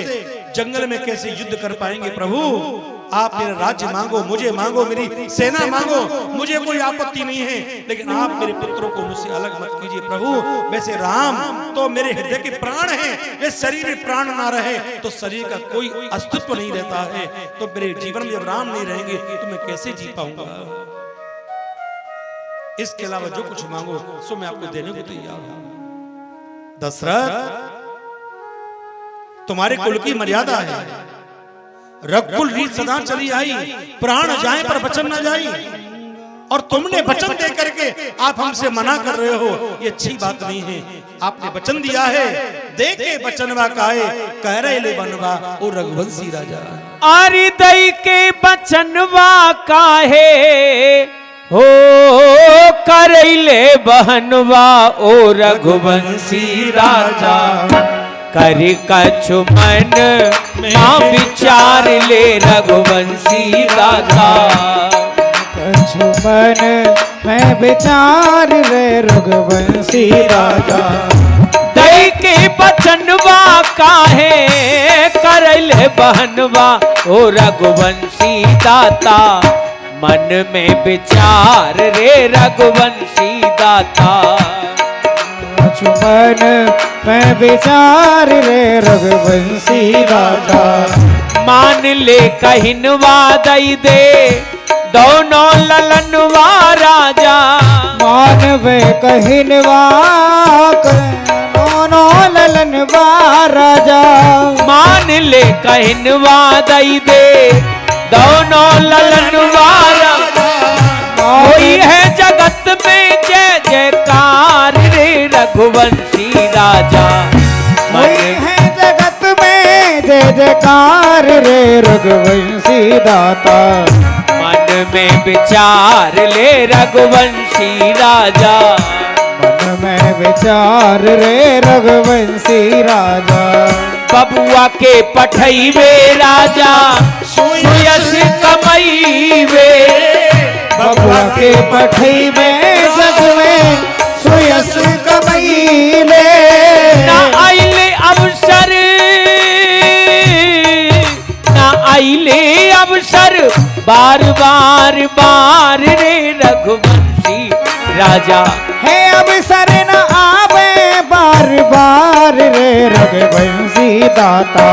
जंगल में कैसे युद्ध कर पाएंगे? प्रभु आप मेरा राज्य मांगो, मुझे मांगो, मेरी सेना मांगो, मुझे कोई आपत्ति नहीं है, लेकिन आप मेरे पुत्रों को मुझसे अलग मत कीजिए। प्रभु वैसे राम तो मेरे हृदय के प्राण हैं, ये शरीर में प्राण ना रहे तो शरीर का कोई अस्तित्व नहीं रहता है, तो मेरे जीवन में जब राम नहीं रहेंगे तो मैं कैसे जी पाऊंगा? इसके अलावा जो कुछ मांगो सो मैं आपको देने को तैयार हूं। दशरथ तुम्हारे कुल की मर्यादा है, रघुकुल रीत सदा चली आई, प्राण जाए पर वचन न जाए, और तुमने वचन दे करके आप हमसे मना कर रहे हो, ये अच्छी बात नहीं है। आपने वचन दिया है, दे के वचनवा काहे, कह रहे ले बनवा ओ रघुवंशी राजा। आरी दई के वचनवा काहे हो, करैले बहनवा ओ रघुवंशी राजा। करि कछु मन मां विचार ले रघुवंशी राजा। कछु मन मैं विचार ले रघुवंशी राजा। दई के बचनवा काहे, करैले बहनवा ओ रघुवंशी दाता। मन में विचार रे रघुवंशी दाता। मन मैं विचार रे रघुवंशी राजा। मान ले कहिनवा दई दे दोनों ललनवा राजा। मान वे कहिनवा दोनों ललनवा राजा। मान ले कहिनवा दई दे दोनों ललनवा राजा। कोई है जगत में जय जयकार रे रघुवंशी राजा। कोई है जगत में जय जयकार रे रघुवंशी दाता। मन में विचार ले रघुवंशी राजा। मन में विचार रे रघुवंशी राजा। बबुआ के पठैबे राजा, सुयश कमैबे। बबुआ के पठैबे जग में सुयश कमैले। ना आइले अवसर, ना आइले अवसर बार बार बार रे रघुवंशी राजा। है अवसर न आवे बार बार रे रघुवंशी दाता।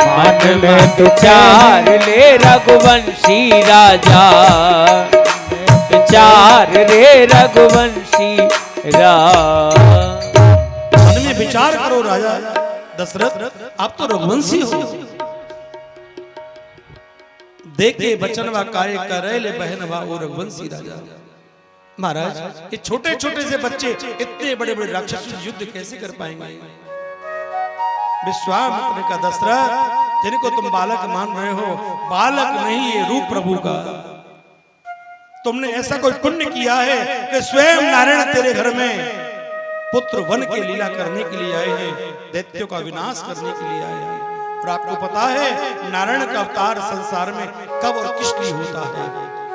मन में विचार ले रघुवंशी राजा। विचार रे रघुवंशी मन में विचार करो राजा दशरथ, आप तो रघुवंशी हो। देखे बचनवा काय करे ले बहनवा ओ रघुवंशी राजा। महाराज ये छोटे छोटे से बच्चे इतने बड़े बड़े राक्षसों से युद्ध कैसे कर पाएंगे? विश्वामित्र का दशरथ जिनको तुम बालक मान रहे हो, बालक नहीं ये रूप प्रभु का। तुमने ऐसा कोई पुण्य किया है कि स्वयं नारायण तेरे घर में पुत्र वन के लीला करने के लिए आए हैं, दैत्यों का विनाश करने के लिए आए हैं। और आपको पता है नारायण का अवतार संसार में कब और किस लिए होता है?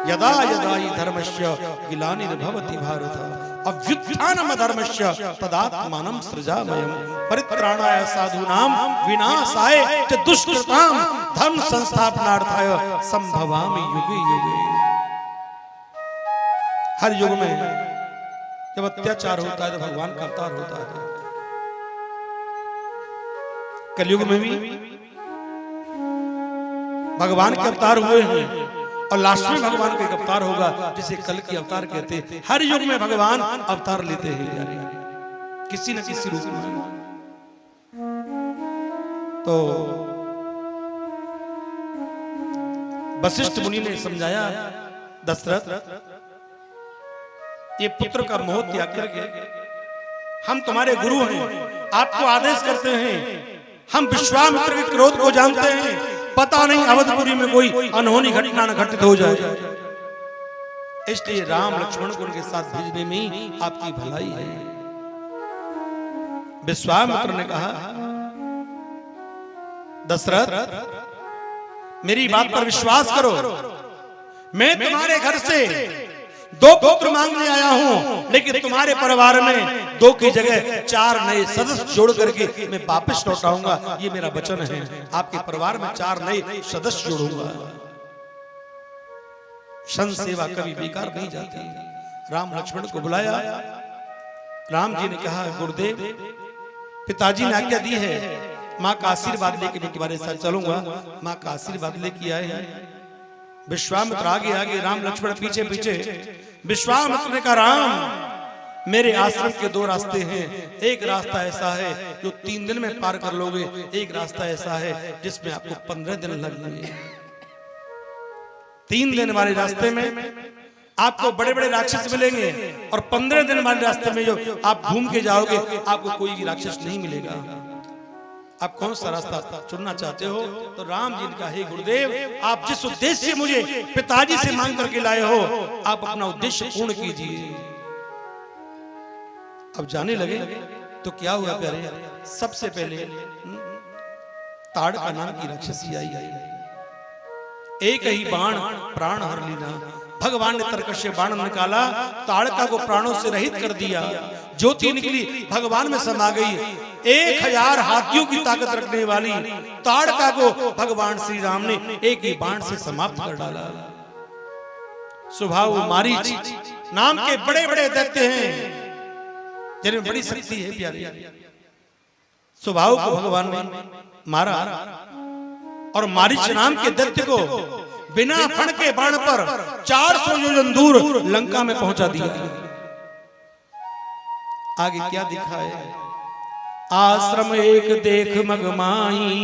यदा यदा हि धर्मस्य ग्लानिर्भवति भारत अभ्युत्थानम धर्मस्य तदात्मानं सृजामयम् परित्राणाय साधूनां विनाशाय च दुष्कृतां धर्म संस्थापनार्थाय संभवामि युगे युगे। हर युग में जब अत्याचार होता है तो भगवान का अवतार होता है। कलयुग में भी भगवान के अवतार हुए हैं और लास्ट में भगवान का एक अवतार होगा जिसे कल की अवतार कहते हैं। हर युग में भगवान अवतार लेते हैं यार, किसी न किसी रूप में। तो वशिष्ठ मुनि ने समझाया दशरथ ये पुत्र का मोह त्याग करके हम तुम्हारे गुरु हैं, आपको आदेश करते हैं। हम विश्वामित्र के क्रोध को जानते हैं, पता नहीं अवधपुरी में कोई अनहोनी घटना न घटित हो जाए। इसलिए राम लक्ष्मण को उनके साथ भेजने में ही आपकी भलाई है। विश्वामित्र ने कहा, दशरथ मेरी बात पर विश्वास करो, मैं तुम्हारे घर से 2 पुत्र मांगने आया हूं, लेकिन तुम्हारे परिवार में 2 की जगह 4 नए सदस्य जोड़ करके मैं वापस लौटाऊंगा। ये मेरा वचन है, आपके परिवार में 4 नए सदस्य जोड़ूंगा। सन सेवा कभी बेकार नहीं जाती। राम लक्ष्मण को बुलाया। राम जी ने कहा, गुरुदेव पिताजी ने आज्ञा दी है, माँ का आशीर्वाद लेके मैं तुम्हारे साथ चलूंगा। माँ का आशीर्वाद लेके आए हैं। विश्वामित्र आगे आगे, राम लक्ष्मण पीछे पीछे। विश्वामित्र ने कहा, राम मेरे आश्रम के 2 रास्ते हैं। एक रास्ता ऐसा है जो 3 दिन में पार कर लोगे, एक रास्ता ऐसा है जिसमें आपको 15 दिन लगेंगे। 3 दिन वाले रास्ते में आपको बड़े बड़े राक्षस मिलेंगे, और 15 दिन वाले रास्ते में जो आप घूम के जाओगे आपको कोई भी राक्षस नहीं मिलेगा। आप कौन सा रास्ता चुनना चाहते हो? तो राम जी ने कहा, हे गुरुदेव, आप जिस उद्देश्य से मुझे पिताजी से मांग करके लाए हो, आप अपना उद्देश्य पूर्ण कीजिए। अब जाने लगे तो क्या हुआ प्यारे? सबसे पहले ताड़ का नाम की राक्षसी आई। एक ही बाण प्राण हर लीना। भगवान ने तर्कश से बाण निकाला, ताड़का को प्राणों से रहित कर दिया। ज्योति निकली, भगवान में समा गई। 1000 हाथियों की ताकत रखने वाली ताड़का को भगवान श्री राम ने एक ही बाण से समाप्त कर डाला। स्वभाव मारीच नाम के बड़े बड़े दैत्य हैं जिनमें बड़ी शक्ति है प्यारी। स्वभाव को भगवान ने मारा, और मारीच नाम के दैत्य को बिना फण के बाण पर 400 योजन दूर लंका में पहुंचा दिया। आगे क्या दिखा है? आश्रम एक देख मगमाई,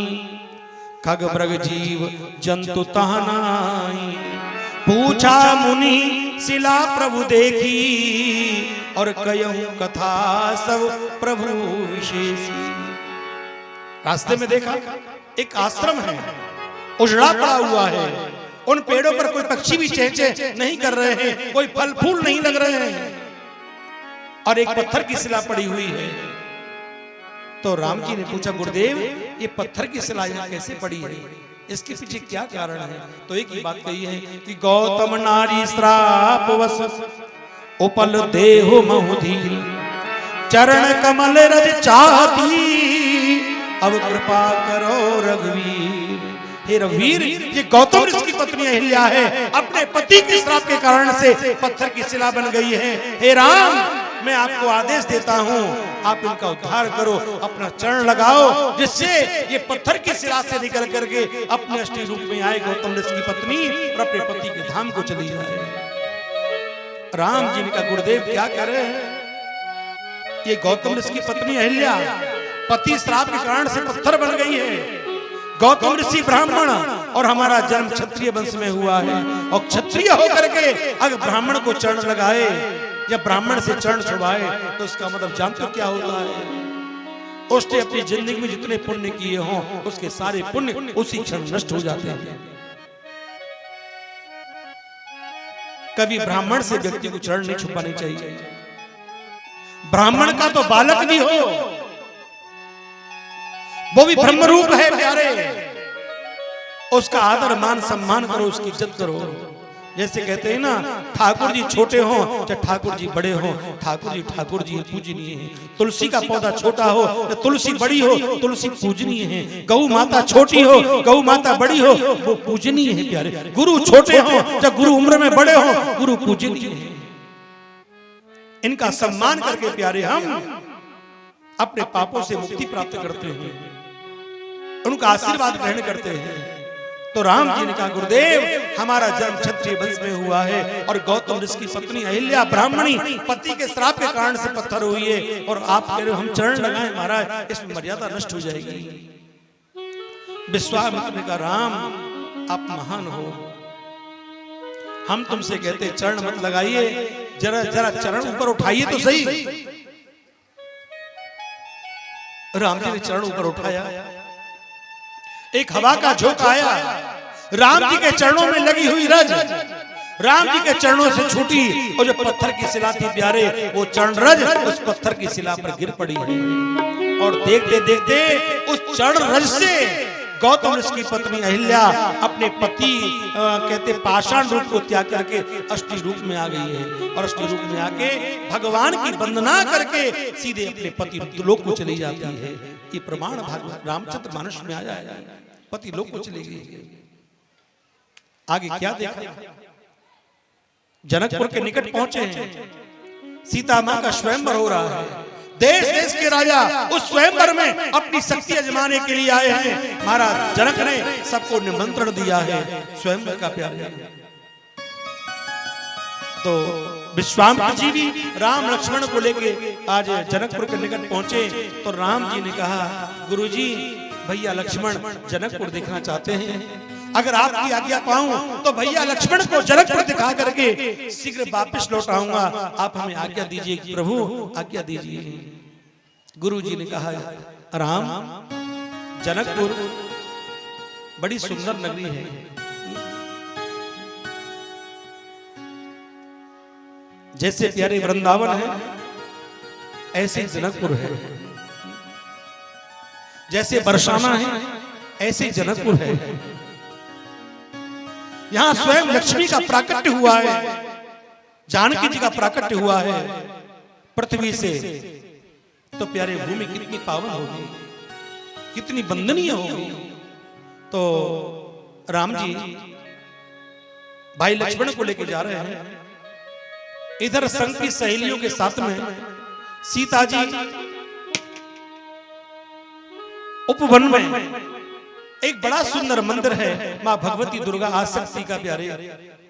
खग मृग जीव जंतु तहनाई। पूछा मुनि शिला प्रभु देखी, और कयहु कथा सब प्रभु विशेषी। रास्ते में देखा एक आश्रम है, उजड़ा पड़ा हुआ है। उन पेड़ों पर कोई पक्षी भी चहचह नहीं कर रहे हैं, कोई फल फूल नहीं लग रहे हैं, और एक पत्थर की शिला पड़ी हुई है। तो राम जी ने पूछा, गुरुदेव ये पत्थर की शिला यहाँ कैसे पड़ी है? इसके पीछे क्या कारण है? तो एक ही बात कही है कि गौतम नारी श्राप वश उपल देहो महुधीर, चरण कमल रज चाहती, अब कृपा करो रघुवीर। हे रघुवीर, ये गौतम ऋषि की पत्नी अहिल्या है, अपने पति के श्राप के कारण से पत्थर की शिला बन गई है। हे राम, मैं आपको आदेश देता हूँ, आप इनका उद्धार करो, अपना चरण लगाओ, जिससे ये पत्थर की शिला से निकल करके अपने अष्टी रूप में आए गौतम ऋषि की पत्नी, और अपने पति के धाम को चली जाए। राम जी ने कहा, गुरुदेव क्या कह रहे हैं? ये गौतम ऋषि की पत्नी अहिल्या पति श्राप के कारण से पत्थर बन गई है। गौतम ऋषि ब्राह्मण, और हमारा जन्म क्षत्रिय वंश में हुआ है, और क्षत्रिय होकर के अगर ब्राह्मण को चरण लगाए या ब्राह्मण से चरण छुड़ाए तो उसका मतलब जानते हो क्या होता है? उसने अपनी जिंदगी में जितने पुण्य किए हों उसके सारे पुण्य उसी क्षण नष्ट हो जाते हैं। कभी ब्राह्मण से व्यक्ति को चरण नहीं छुपाने चाहिए। ब्राह्मण का तो बालक भी हो, वो भी ब्रह्म रूप है प्यारे, उसका आदर मान सम्मान करो, उसकी इज्जत करो। जैसे कहते हैं ना, ठाकुर जी छोटे हो चाहे ठाकुर जी बड़े हो, ठाकुर जी पूजनीय है। तुलसी का पौधा छोटा हो या तुलसी बड़ी हो, तुलसी पूजनीय है। गौ माता छोटी हो, गौ माता बड़ी हो, वो पूजनीय है प्यारे। गुरु छोटे हो चाहे गुरु उम्र में बड़े हो, गुरु पूजनीय है। इनका सम्मान करके प्यारे हम अपने पापों से मुक्ति प्राप्त करते हैं, उनका आशीर्वाद ग्रहण करते हैं। तो राम जी ने कहा, गुरुदेव हमारा जन्म क्षत्रिय वंश में हुआ है, और गौतम ऋषि की पत्नी अहिल्या ब्राह्मणी पति के श्राप के कारण से पत्थर हुई है, और आप कह रहे हो हम चरण लगाएं महाराज, इसमें मर्यादा नष्ट हो जाएगी। विश्वामित्र ने कहा, राम आप महान हो, हम तुमसे कहते चरण मत लगाइए, जरा जरा चरण ऊपर उठाइए तो सही। राम जी ने चरण ऊपर उठाया, एक हवा का झोंका आया, राम जी के चरणों में लगी हुई रज राम जी के चरणों से छूटी और जो पत्थर की शिला थी प्यारे, वो चरण रज उस पत्थर की शिला पर गिर पड़ी है। और देखते देखते उस चरण रज से गौतम ऋषि की पत्नी अहिल्या अपने पति कहते पाषाण रूप को त्याग करके अष्टि रूप में आ गई है। और अष्टि रूप में आके भगवान की वंदना करके सीधे अपने पति लोक को चली जाती है। ये प्रमाण भगवान रामचंद्र मानस में आया है, पति लोक को चली गई। आगे क्या देखा, जनकपुर के निकट पहुंचे हैं, सीता मां का स्वयंवर हो रहा है। देश देश के राजा उस स्वयंवर में अपनी शक्ति आजमाने के लिए आए हैं। महाराज जनक ने सबको निमंत्रण दिया है स्वयंवर का प्यारे। तो विश्वामित्र जी भी राम लक्ष्मण को लेके आज जनकपुर के निकट पहुंचे। तो राम जी ने कहा, गुरुजी भैया लक्ष्मण जनकपुर देखना चाहते हैं, अगर आपकी आज्ञा पाऊं तो भैया लक्ष्मण को जनकपुर दिखा करके शीघ्र वापस लौट आऊंगा। आप हमें आज्ञा दीजिए प्रभु, आज्ञा दीजिए। गुरु जी ने कहा, राम जनकपुर बड़ी सुंदर नगरी है, जैसे प्यारे वृंदावन है ऐसे जनकपुर है, जैसे बरसाना है ऐसे जनकपुर है। यहां स्वयं लक्ष्मी का प्राकट्य हुआ है, जानकी जी का प्राकट्य हुआ है पृथ्वी से। तो प्यारे भूमि कितनी पावन होगी, कितनी वंदनीय होगी। तो राम जी भाई लक्ष्मण को लेकर जा रहे हैं। इधर संग की सहेलियों के साथ में सीता जी उपवन में एक बड़ा सुंदर मंदिर है, मां भगवती दुर्गा आशक्ति का प्यारे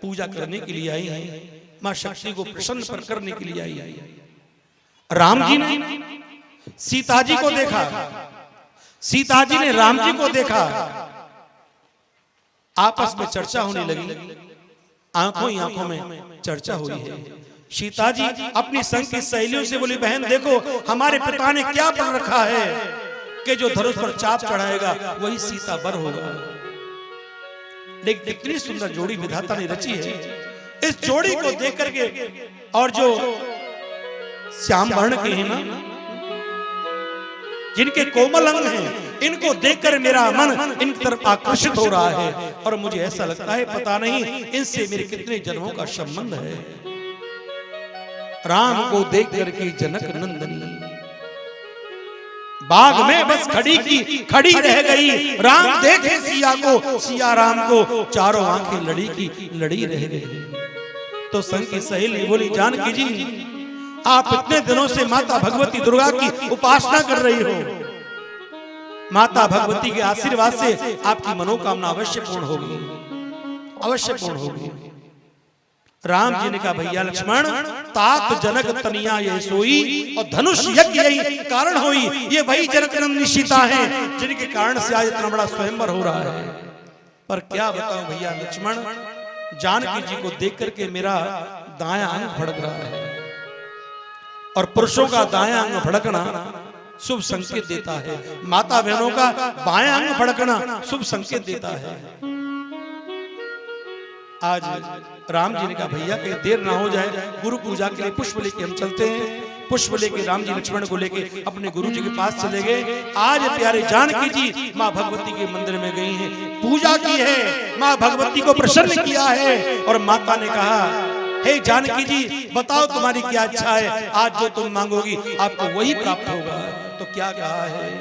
पूजा करने के लिए आई है, मां शक्ति को प्रसन्न करने के लिए आई है। राम जी ने सीता जी को देखा, सीता जी ने राम जी को देखा, आपस में चर्चा होने लगी, आंखों ही आंखों में चर्चा हुई है। सीता जी अपनी संग की सहेलियों से बोली, बहन देखो हमारे पिता ने क्या पढ़ रखा है कि जो धनुष पर चाप चढ़ाएगा वही सीता बर होगा। लेकिन इतनी सुंदर जोड़ी विधाता ने रची है, इस जोड़ी को देख करके और जो श्याम वर्ण के हैं ना, जिनके कोमल अंग हैं, इनको देखकर मेरा मन इन तरफ आकर्षित हो रहा है। और मुझे ऐसा लगता है पता नहीं इनसे मेरे कितने जन्मों का संबंध है। राम को देख करके जनक नंदनी बाग में बस खड़ी रह गई। राम देखे सिया को, सिया राम को, चारों आंखें लड़ी रह गई। तो संग की सहेली बोली, जानकी जी आप इतने दिनों से माता भगवती दुर्गा की उपासना कर रही हो, माता भगवती के आशीर्वाद से आपकी मनोकामना अवश्य पूर्ण होगी, अवश्य पूर्ण होगी। राम जी ने कहा, भैया लक्ष्मण तात जनक तनिया ये सोई और धनुष यज्ञ यही कारण होई। ये वही जनक नंदिनी सीता है जिनके कारण से आज इतना बड़ा स्वयंवर हो रहा है। पर क्या बताऊं भैया लक्ष्मण, जानकी जी को देख करके मेरा दायां अंग भड़क रहा है। और पुरुषों का दायां अंग भड़कना शुभ संकेत देता है, माता बहनों का बायां अंग भड़कना शुभ संकेत देता है। आज राम जी ने कहा, भैया कहीं देर ना हो जाए, गुरु पूजा के लिए पुष्प लेके हम चलते हैं। पुष्प लेके राम जी लक्ष्मण को लेके अपने गुरु जी के पास चले गए। आज प्यारे जानकी जी माँ भगवती के मंदिर में गई हैं, पूजा की है, माँ भगवती को प्रसन्न किया है। और माता ने कहा, हे जानकी जी बताओ तुम्हारी क्या इच्छा है, आज जो तुम मांगोगी आपको वही प्राप्त होगा। तो क्या कहा है,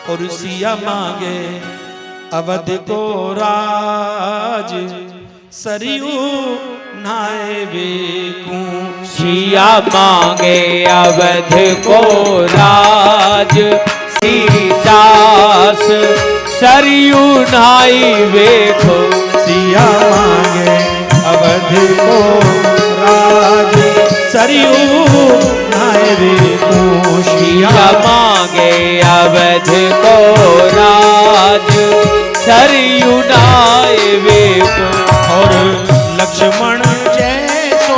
और सिया मांगे अवध को राज, सरयू नहाए बेकू। सिया मांगे अवध को राज, सीतास सरयू नहाई बेखो। सिया मांगे अवध को राज, सरयू नहाए बेकू। सिया मांगे अवध को राज, सरयू नहाए बेखो। और लक्ष्मण जैसो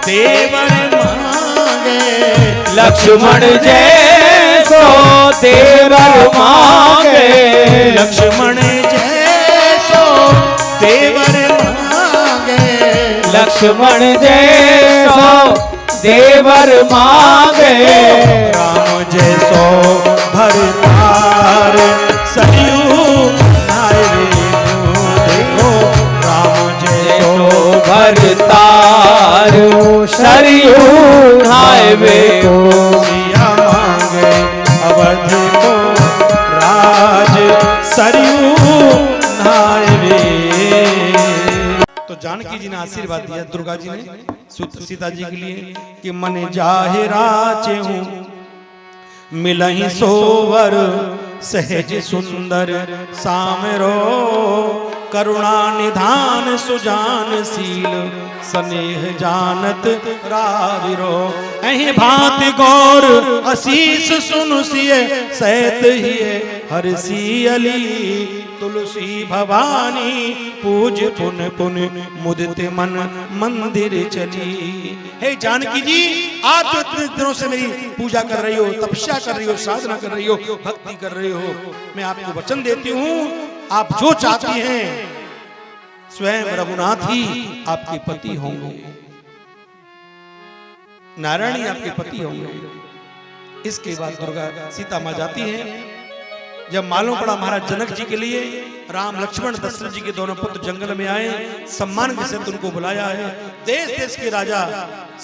देवर मांगे, लक्ष्मण जैसो देवर मांगे। लक्ष्मण जैसो देवर मांगे। लक्ष्मण जैसो देवर मांगे। राम जैसो भरतार सरयू नहाए रे देखो। राम जैसो भरतार सरयू नहाए वे। सिया मांगे अवध को राज सरयू नहाए वे। तो जानकी जी ने आशीर्वाद दिया दुर्गा जी ने सीता जी के लिए कि मन जाहे राचे हूँ मिलहि सोवर सहज सुंदर सामरो। करुणा निधान सुजान शील स्नेह जानत राविरो। अहि भांति गौर असीस सुन सिए सैत हिए हर सियली। तुलसी भवानी पूज पुन पुन मुदित मन मंदिर चली। हे जानकी जी, आप जो इतने दिनों से मेरी पूजा कर रही हो, तपस्या कर रही हो, साधना कर रही हो, भक्ति कर रही हो, मैं आपको वचन देती हूँ आप जो चाहती हैं स्वयं रघुनाथ ही आपके पति होंगे, नारायण ही आपके पति होंगे। इसके बाद दुर्गा सीता मां जाती हैं। जब मालूम पड़ा महाराज जनक जी के लिए राम लक्ष्मण दशरथ जी के दोनों पुत्र जंगल में आए, सम्मान के साथ उनको बुलाया है। देश देश के राजा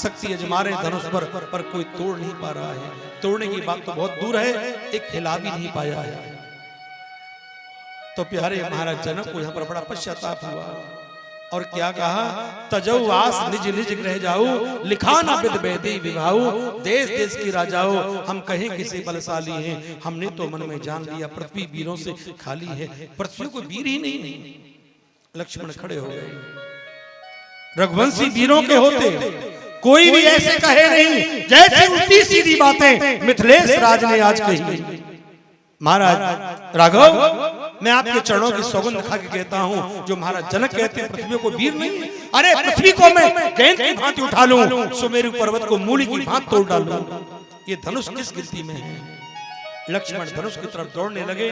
शक्ति अजमा रहे धनुष पर कोई तोड़ नहीं पा रहा है। तोड़ने की बात तो बहुत दूर है, एक हिला भी नहीं पाया है। तो प्यारे महाराज जनक को यहाँ पर बड़ा पश्चाताप हुआ और क्या कहा, तजऊ आस निज निज ग्रह जाऊ, लिखा ना विद बेदी विभाऊ। देश देश की राजाओं हम कहीं किसी बलशाली हैं, हमने तो मन में जान लिया पृथ्वी वीरों से खाली है, पृथ्वी को वीर ही नहीं। लक्ष्मण खड़े हो गए। रघुवंशी वीरों के होते कोई भी ऐसे कहे नहीं जैसे उल्टी सीधी बातें मिथिलेश राज ने आज कही। महाराज राघव, मैं आपके चरणों की सौगंध खा के कहता हूँ, जो महाराज जनक कहते हैं पृथ्वी को वीर नहीं, अरे पृथ्वी को मैं गेंद की भांति उठा लूं, सुमेरु पर्वत को मूली की भांति तोड़ डालूं। ये धनुष किस गिनती में है? लक्ष्मण धनुष की तरफ दौड़ने लगे।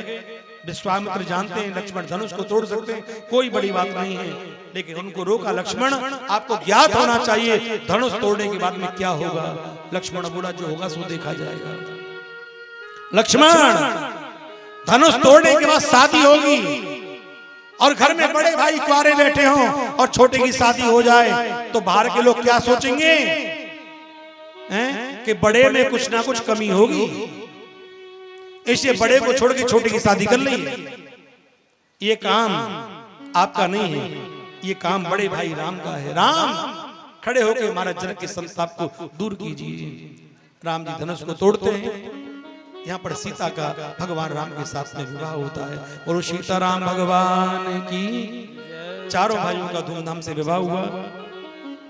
विश्वामित्र जानते हैं लक्ष्मण धनुष को तोड़ सकते हैं, कोई बड़ी बात नहीं है, लेकिन उनको रोका। लक्ष्मण, आपको ज्ञात होना चाहिए धनुष तोड़ने के बाद में क्या होगा। लक्ष्मण बोला, जो होगा सो देखा जाएगा। लक्ष्मण, धनुष तोड़ने के बाद शादी होगी और घर में बड़े भाई कुंवारे बैठे हों और छोटे की शादी हो जाए तो बाहर के लोग क्या सोचेंगे कि बड़े में कुछ ना कुछ कमी होगी, इसलिए बड़े को छोड़ के छोटे की शादी कर ली। ये काम आपका नहीं है, ये काम बड़े भाई राम का है। राम, खड़े होकर महाराज जनक के संताप को दूर कीजिए। राम जी धनुष को तोड़ते हैं। यहाँ पर सीता का भगवान राम के साथ में विवाह होता है और सीताराम भगवान की चारों भाइयों का धूमधाम से विवाह हुआ।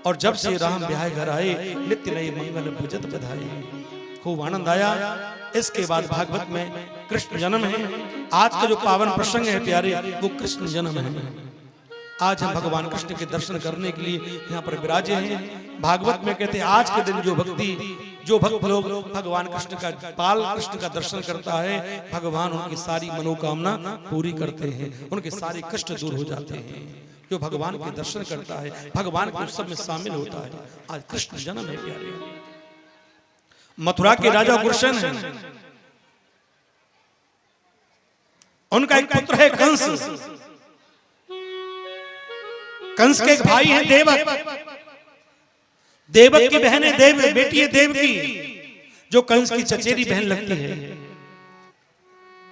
और जब से राम ब्याह घर आए, नित्य नए मंगल भजत बधाई, खूब आनंद आया। इसके बाद भागवत में कृष्ण जन्म है। आज का जो पावन प्रसंग है प्यारे, वो कृष्ण जन्म है। आज हम भगवान कृष्ण के दर्शन करने के लिए यहाँ पर विराजे हैं। भागवत में कहते हैं आज के दिन जो भक्त लोग भगवान कृष्ण का बाल कृष्ण का दर्शन करता है, भगवान उनकी सारी मनोकामना पूरी करते हैं, उनके सारे कष्ट दूर हो जाते हैं। जो भगवान के दर्शन करता है, भगवान के उत्सव में शामिल होता है। आज कृष्ण जन्म है प्यारे। मथुरा के राजा गुरशन है, उनका एक पुत्र है कंस। कंस के एक भाई है देवक। देवक की बहन है देव, बेटी है देव की, जो कंस की चचेरी बहन लगती है।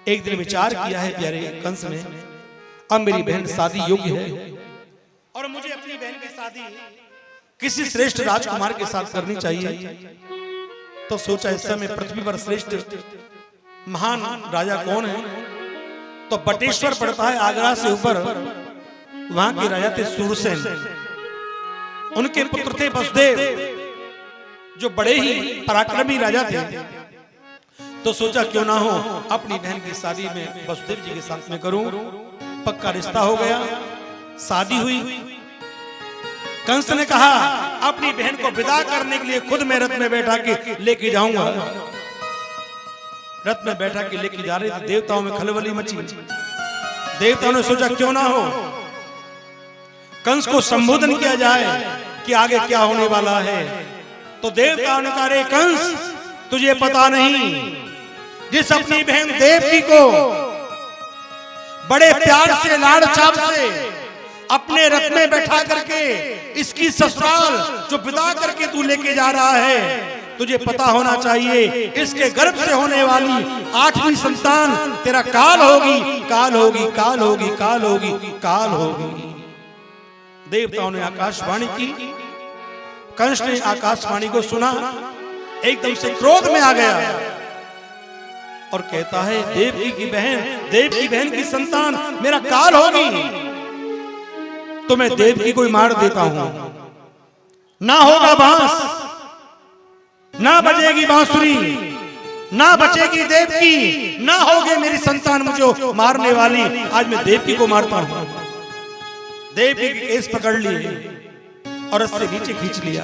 एक दिन विचार किया है प्यारे कंस ने, अब मेरी बहन शादी योग्य है और मुझे अपनी बहन की शादी किसी श्रेष्ठ राजकुमार के साथ करनी चाहिए। तो सोचा इस समय पृथ्वी पर श्रेष्ठ महान राजा कौन है? तो बटेश्वर पड़ता है आगरा से ऊपर, वहां के राजा थे सूरसेन। उनके पुत्र थे वसुदेव, जो बड़े ही पराक्रमी राजा थे। तो सोचा क्यों ना हो अपनी बहन की शादी में वसुदेव जी के साथ में करूं। पक्का रिश्ता हो गया, शादी हुई। कंस ने कहा अपनी बहन को विदा करने के लिए खुद मैं रथ में बैठा के लेके जाऊंगा। रथ में बैठा के लेके जा रहे थे, देवताओं में खलबली मची। देवताओं ने सोचा क्यों ना हो कंस को संबोधन किया जाए कि कि आगे क्या होने वाला है। तो देवताओं ने कहा, रे कंस, तुझे पता नहीं, जिस अपनी बहन देवकी को बड़े प्यार से लाड़ चाप से अपने रथ में बैठा करके इसकी ससुराल जो विदा करके तू लेके जा रहा है, तुझे पता होना चाहिए इसके गर्भ से होने वाली 8वीं संतान तेरा काल होगी, काल होगी, काल होगी, काल होगी, काल होगी। देवताओं ने आकाशवाणी की। कंस ने आकाशवाणी को सुना, एकदम से क्रोध में आ गया और कहता है, देवकी की बहन की संतान मेरा काल होगी, तो मैं देवकी को ही मार देता हूं। ना होगा बांस, ना बजेगी बांसुरी, ना बचेगी देवकी, ना होगी मेरी संतान मुझे मारने वाली। आज मैं देवकी को मारता हूं। देवकी के केस पकड़ लिए और उससे नीचे खींच लिया।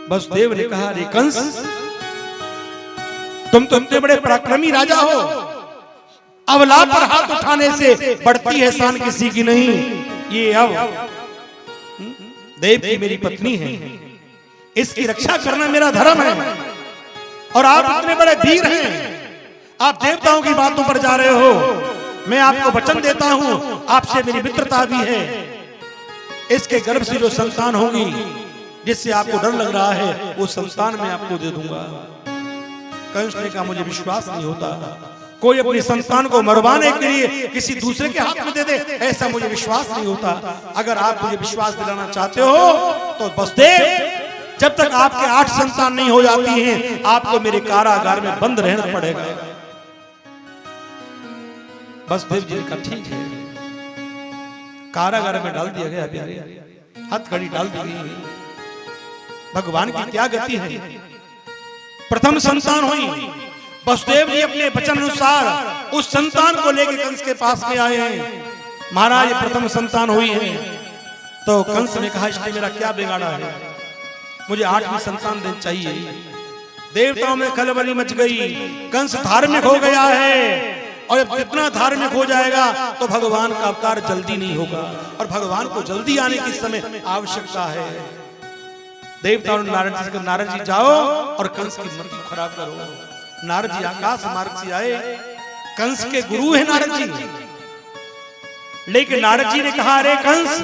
बस देव ने कहा, रे कंस, तुम तो इतने बड़े पराक्रमी राजा हो, अवला पर हाथ उठाने से बढ़ती है शान किसी की नहीं। ये अब देवकी मेरी पत्नी है, इसकी रक्षा करना मेरा धर्म है, और आप इतने बड़े वीर हैं, आप देवताओं की बातों पर जा रहे हो। मैं आपको वचन देता हूं, आपसे मेरी मित्रता भी है, इसके गर्भ से जो संतान होगी जिससे आपको डर लग रहा है, वो संतान मैं आपको दे दूंगा। कंस ने कहा, मुझे विश्वास नहीं होता, कोई अपनी संतान को मरवाने के लिए किसी दूसरे के हाथ में दे दे, ऐसा मुझे विश्वास नहीं होता। अगर आप मुझे विश्वास दिलाना चाहते हो तो बस देव, जब तक आपके 8 संतान नहीं हो जाती हैं, आपको मेरे कारागार में बंद रहना पड़ेगा। बस देव जी का ठीक है, कारागार में डाल दिया गया, प्यारे हथकड़ी डाल दी गई। भगवान की क्या गति है। प्रथम संतान हुई, वसुदेव जी अपने वचन अनुसार उस संतान को लेकर कंस के पास में आए हैं। महाराज, प्रथम संतान हुई है। तो कंस ने कहा, इसने मेरा क्या बिगाड़ा है, मुझे 8वीं संतान देनी चाहिए। देवताओं में खलबली मच गई। कंस धार्मिक हो गया है, और जब जितना धार्मिक हो जाएगा तो भगवान का अवतार जल्दी नहीं होगा, और भगवान को जल्दी आने की समय आवश्यकता है। देवताओं ने नारद जी जाओ और कंस की मति खराब करो। नारद जी आकाश मार्ग से आए, कंस के गुरु है नारद जी, लेकिन नारद जी ने कहा, अरे कंस,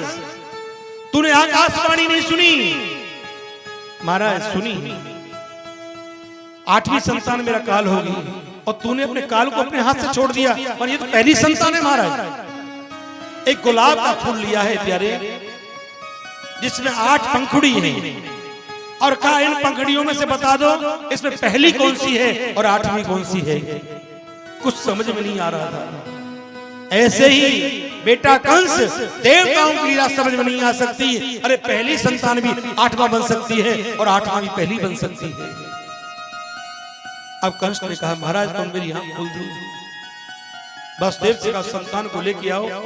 तूने आकाशवाणी नहीं सुनी? महाराज, सुनी। 8वीं संतान मेरा काल होगी, और तूने अपने काल को अपने हाथ से छोड़ दिया, और ये तो पहली संतान है महाराज। एक गुलाब का फूल लिया है प्यारे, जिसमें 8 पंखुड़ी हैं, और कहा, इन पंखुड़ियों में से बता दो इसमें पहली कौन सी है और 8वीं कौन सी है। कुछ समझ में नहीं आ रहा था। ऐसे ही बेटा कंस, देवताओं की लीला समझ में नहीं आ सकती। अरे पहली संतान भी 8वां बन सकती है, और 8वां भी पहली बन सकती है। अब कंस ने कहा, महाराज, तुम मेरी आंख खोल दी, वसुदेव जी का संतान को लेके आओ,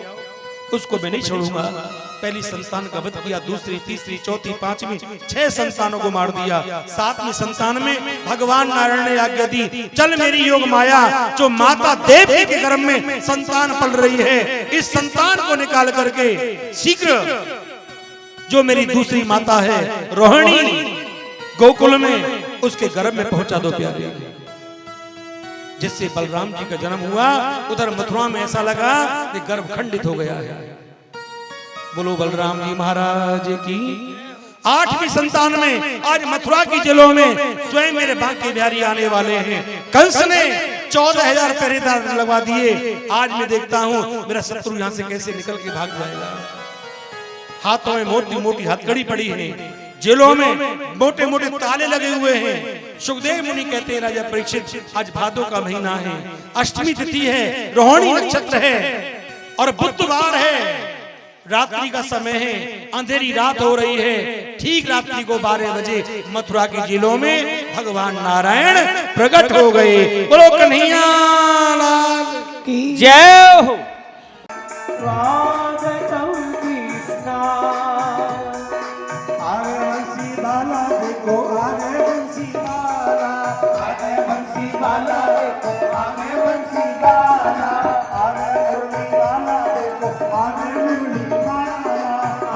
उसको मैं नहीं छोड़ूंगा। पहली संतान का वध किया, दूसरी, तीसरी, चौथी, 5वीं, 6 संतानों को मार दिया। 7वीं संतान में भगवान नारायण ने आज्ञा दी, चल मेरी योग माया, जो माता देवकी के गर्भ में संतान पल रही है, इस संतान को निकाल करके शीघ्र जो मेरी दूसरी माता है रोहिणी, गोकुल में उसके गर्भ में पहुंचा दो प्यारे। जिससे बलराम जी का जन्म हुआ, उधर मथुरा में ऐसा लगा कि गर्भ खंडित हो गया है। बोलो बलराम जी महाराज की। 8वीं संतान में आज मथुरा की जेलों में स्वयं मेरे बांके बिहारी आने वाले हैं। कंस ने 14,000 पहरेदार लगवा दिए। आज मैं देखता हूं मेरा शत्रु यहां से कैसे निकल के भाग जाएगा। हाथों में मोटी मोटी हथकड़ी पड़ी है, जेलों में मोटे मोटे ताले लगे हुए हैं। सुखदेव मुनि कहते हैं, राजा परीक्षित, आज भादों का महीना है, अष्टमी तिथि है, रोहिणी नक्षत्र है, और बुधवार है, रात्रि का समय है, अंधेरी रात हो रही है। ठीक रात्रि को 12 बजे मथुरा की जेलों में भगवान नारायण प्रकट हो गए। बोलो कन्हैया लाल की जय हो।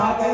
आगे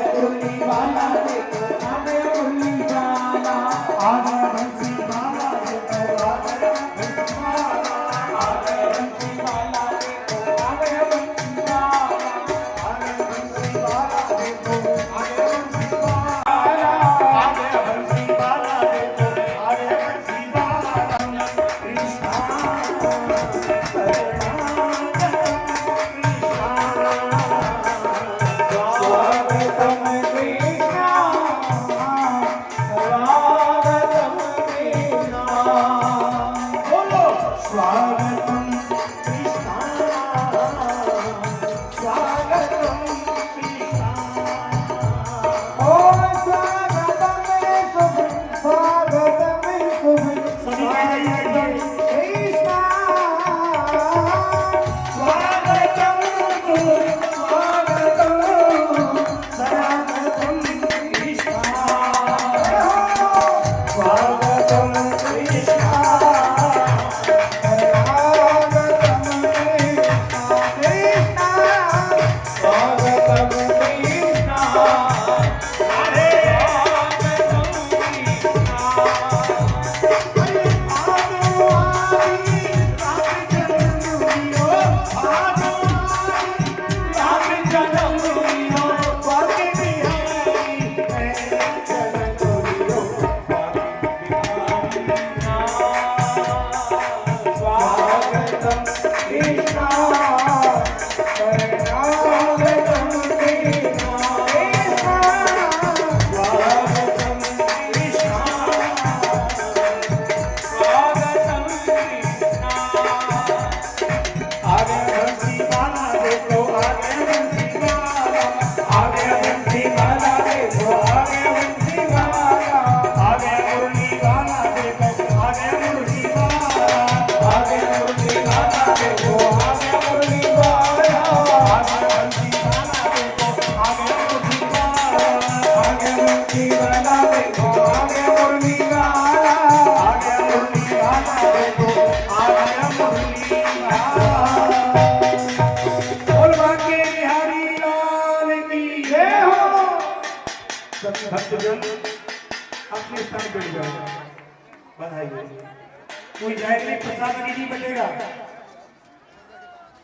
कोई जाएगा नहीं, प्रसाद भी नहीं बचेगा।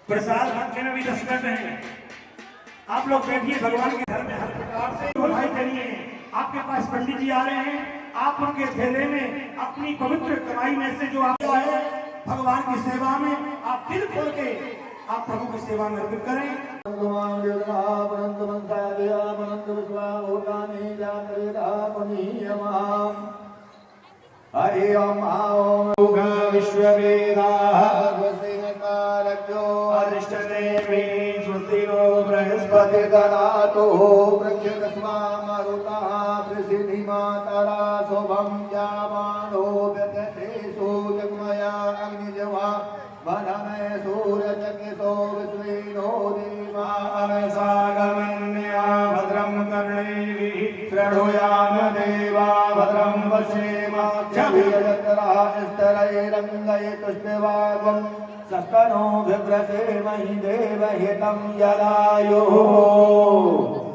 प्रसाद बांटने में भी 10 मिनट है। आप लोग बैठिए, भगवान के घर में हर प्रकार से भाई करिए। आपके पास पंडित जी आ रहे हैं, आप उनके थैले में अपनी पवित्र कमाई में से जो आपको है भगवान की सेवा में आप दिल खोल के आप प्रभु की सेवा में अर्पित करें। हरि ओम ओम विश्ववेदाः अरिष्टदेवी स्वस्ति नो बृहस्पति ददातु वृक्षकस्मा मरुतः प्रसिद्धिमातरा शोभं जामानो व्यतते सूजगमया अग्निजवा वनमे सूर्यचक्षुषो विश्वेनो देवा अनसागमन्या भद्रं कर्णैः शृणुयाम देवा भद्रं पश्येमाक्षभिर्यजत्रा स्तरैरङ्गै तुष्टिवागं सस्तनो बिभ्रसेमहि देवहितं यदायुः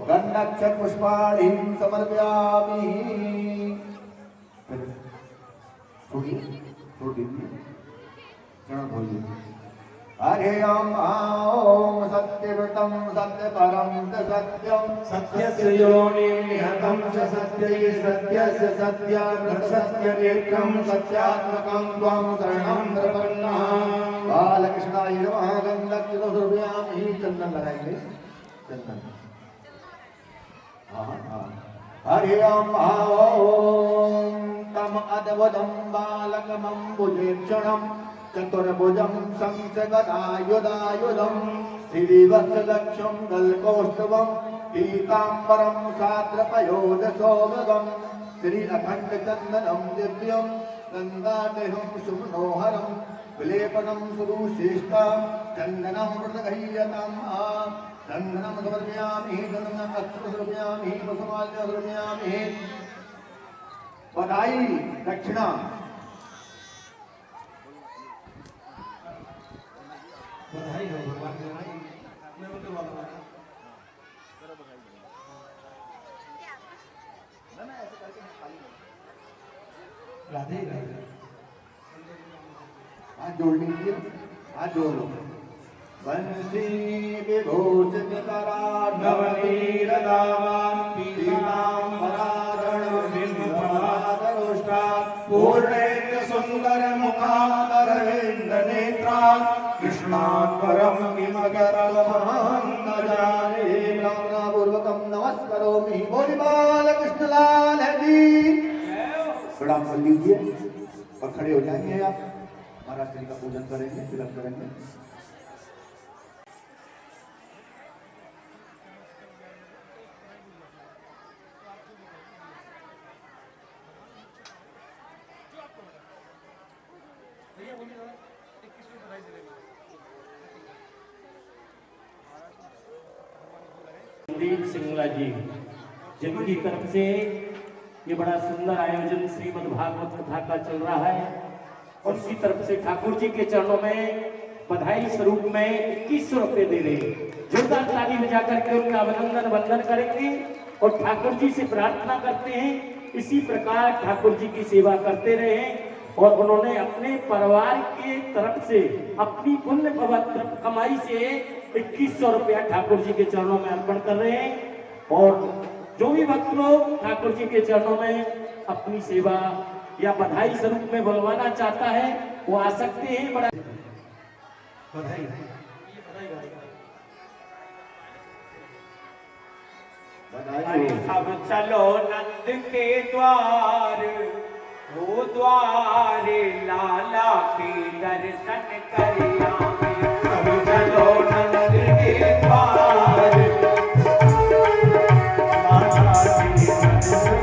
गन्धक्षपुष्पाणिं समर्पयामि। हरे ओम सत्यव्रतं सत्यपरं च सत्यं सत्यस्य योनिं निहतं च सत्यै सत्यस्य सत्यं सत्यनेत्रं सत्यात्मकं त्वं शरणं प्रपन्नः। बालकृष्णाय नमः। गन्धक्षुरुभयामि। चंदन लगाएंगे, चंदन। हरि ओम तम अद्भुतं बालकमम्बुजेक्षणं चतुर्भुजं शंखगदायुधायुधं श्रीवत्सलक्ष्यं गलकौस्तुभं पीताम्बरं सात्रपयोदशोभगं श्री अखण्डचन्दनं दिव्यं गङ्गादेहं सुमनोहरं विलेपनं सुरुश्रेष्ठां चन्दनं मृतगह्यतां चन्दनं समर्पयामि। चन्दनं अक्षत समर्पयामि। पुष्पमाल्यं समर्पयामि। बधाई दक्षिणा बधाई हो भगवान की बधाई। मैं तो बात राधे राधे। हाथ जोड़ लीजिए, हाथ जोड़ लो। बंसी विभूषित कराधवनीरदावान् पीताम्बराधरणबिम्बफलाधरोष्टात् पूर्णेन्द्र सुन्दर मुखाधरवेन्द्रनेत्रात् कृष्णात् परं किमकरमहं न जाने। प्रार्थनापूर्वकं नमस्करोमि। बोल बालकृष्णलाल जी। प्रणाम कर लीजिए और खड़े हो जाएंगे। आप महाराज श्री का पूजन करेंगे, तिलक करेंगे। संदीप सिंगला जी जिनकी तरफ से ये बड़ा सुंदर आयोजन श्रीमद् भागवत कथा का चल रहा है और उसी तरफ से ठाकुर जी के चरणों में बधाई स्वरूप में 2100 रुपये दे रहे हैं। जोरदार ताली बजा करके उनका अभिनंदन वंदन करेंगे और ठाकुर जी से प्रार्थना करते हैं इसी प्रकार ठाकुर जी की सेवा करते रहे और उन्होंने अपने परिवार के तरफ से अपनी पुण्य पवित्र कमाई से 2100 रुपया ठाकुर जी के चरणों में अर्पण कर रहे हैं। और जो भी भक्त लोग ठाकुर जी के चरणों में अपनी सेवा या बधाई स्वरूप में बुलवाना चाहता है वो आ सकते हैं। बड़ा बधाई। अब चलो नंद के द्वार वो द्वारे लाला के दर्शन करिया अब चलो नंद के द्वार लाला के दर्शन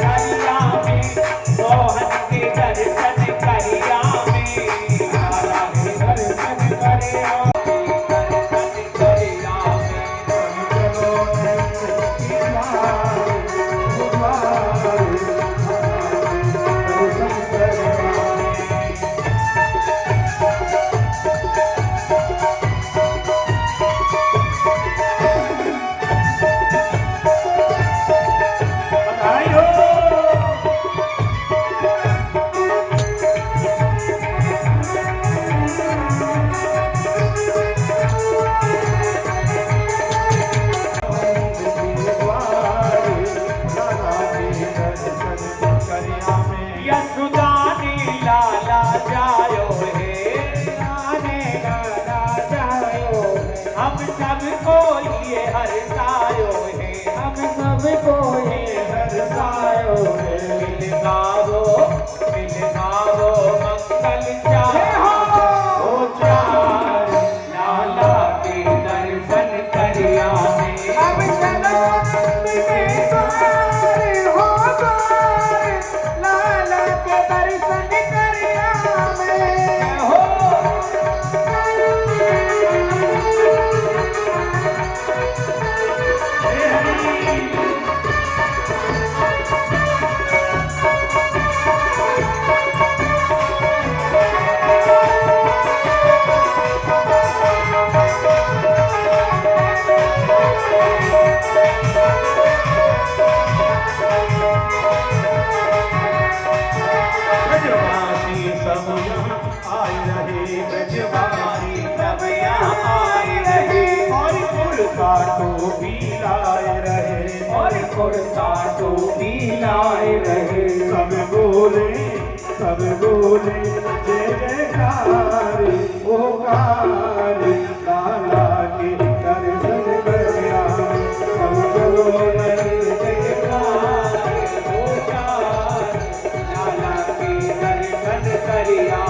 करिया मोहन के दर्शन करिया लाला के दर्शन करिया Thank you. गावो मंगल चार ओ चार लाला के दर्शन करिया अब चलो में द्वार हो द्वार लाला के दर्शन करिया में हो ब्रजवासी सब यहाँ आए रहे ब्रजवासी सब यहाँ आए रहे और कुर्ता टोपी लाए रहे और कुर्ता टोपी लाए रहे सब बोले जय जयकार ओकार लाला के दर्शन करिया सब बोले जय जयकार लाला के दर्शन करिया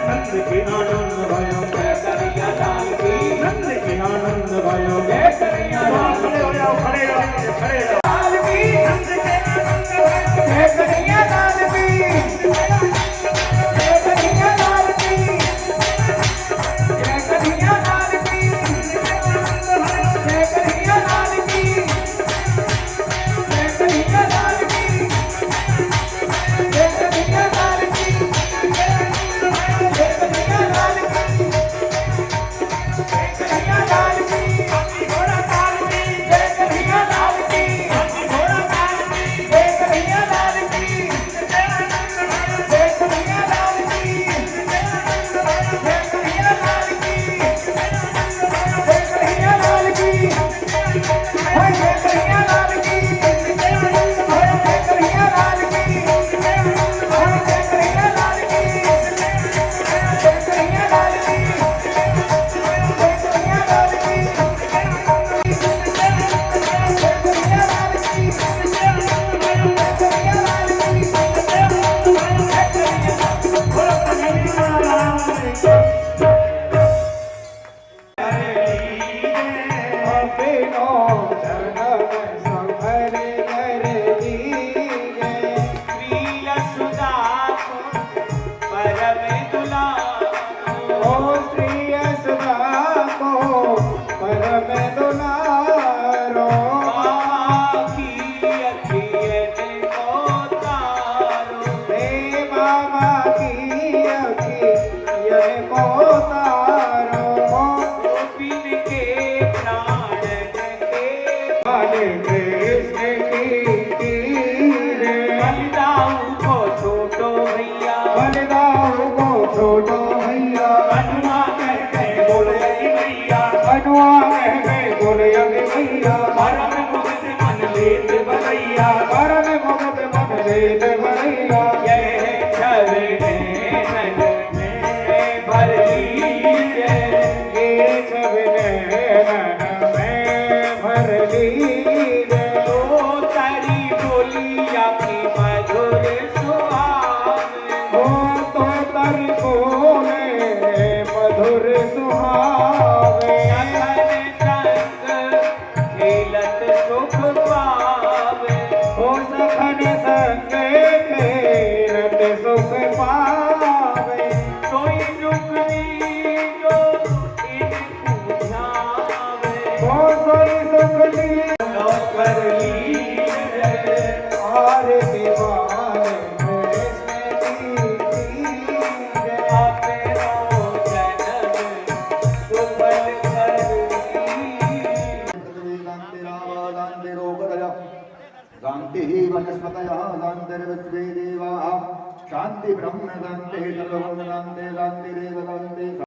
नंद के आनंद भयो करिया लाल की नंद के आनंद भयो जय करिया लाल खड़े हो जाओ खड़े हो लाल की नंद के आनंद भयो जय कन्हैया लाल की जय कन्हैया लाल की जय कन्हैया लाल की जय कन्हैया लाल की जय कन्हैया लाल की जय कन्हैया लाल की जय कन्हैया लाल की जय कन्हैया लाल की घोड़ा लाल की जय कन्हैया लाल की घोड़ा लाल की जय कन्हैया लाल की जय कन्हैया लाल की जय कन्हैया लाल की जय कन्हैया लाल की हाय जय कन्हैया लाल की हाय जय कन्हैया लाल की हाय जय कन्हैया लाल की जय कन्हैया लाल की जय कन्हैया लाल की प्रिय सुधा परम दुलारो की अखियन को तारो गोपिन के प्राण के बलिदाऊ को छोटो भैया छोटो भैया अनुआ कहते बोले भैया अनुआ कह बोले अगे भैया परम मुक्त मन लेत बलैया परम मुक्त मन लेत भैया यह चरणे नन में भर लीजिए ये सब नैनन में भर लीजिए तो तारी बोलिया की मधुर सुहावे हो तो तरी बोले मधुर सुहावे सखन संग खेलत सुख पावे हो सखन संग खेलत सुख पावे कोई रुकनी जो इनको ध्यावे हो सोई सुख ली कर लीजिए और दीवार कृष्ण की आपे रो जन्म सुफल कर शांति वनस्पतयः शान्तिर्विश्वे देवाः शान्ति ब्रह्म शान्ति सर्वभूत शान्ति शान्तिरेव शान्ति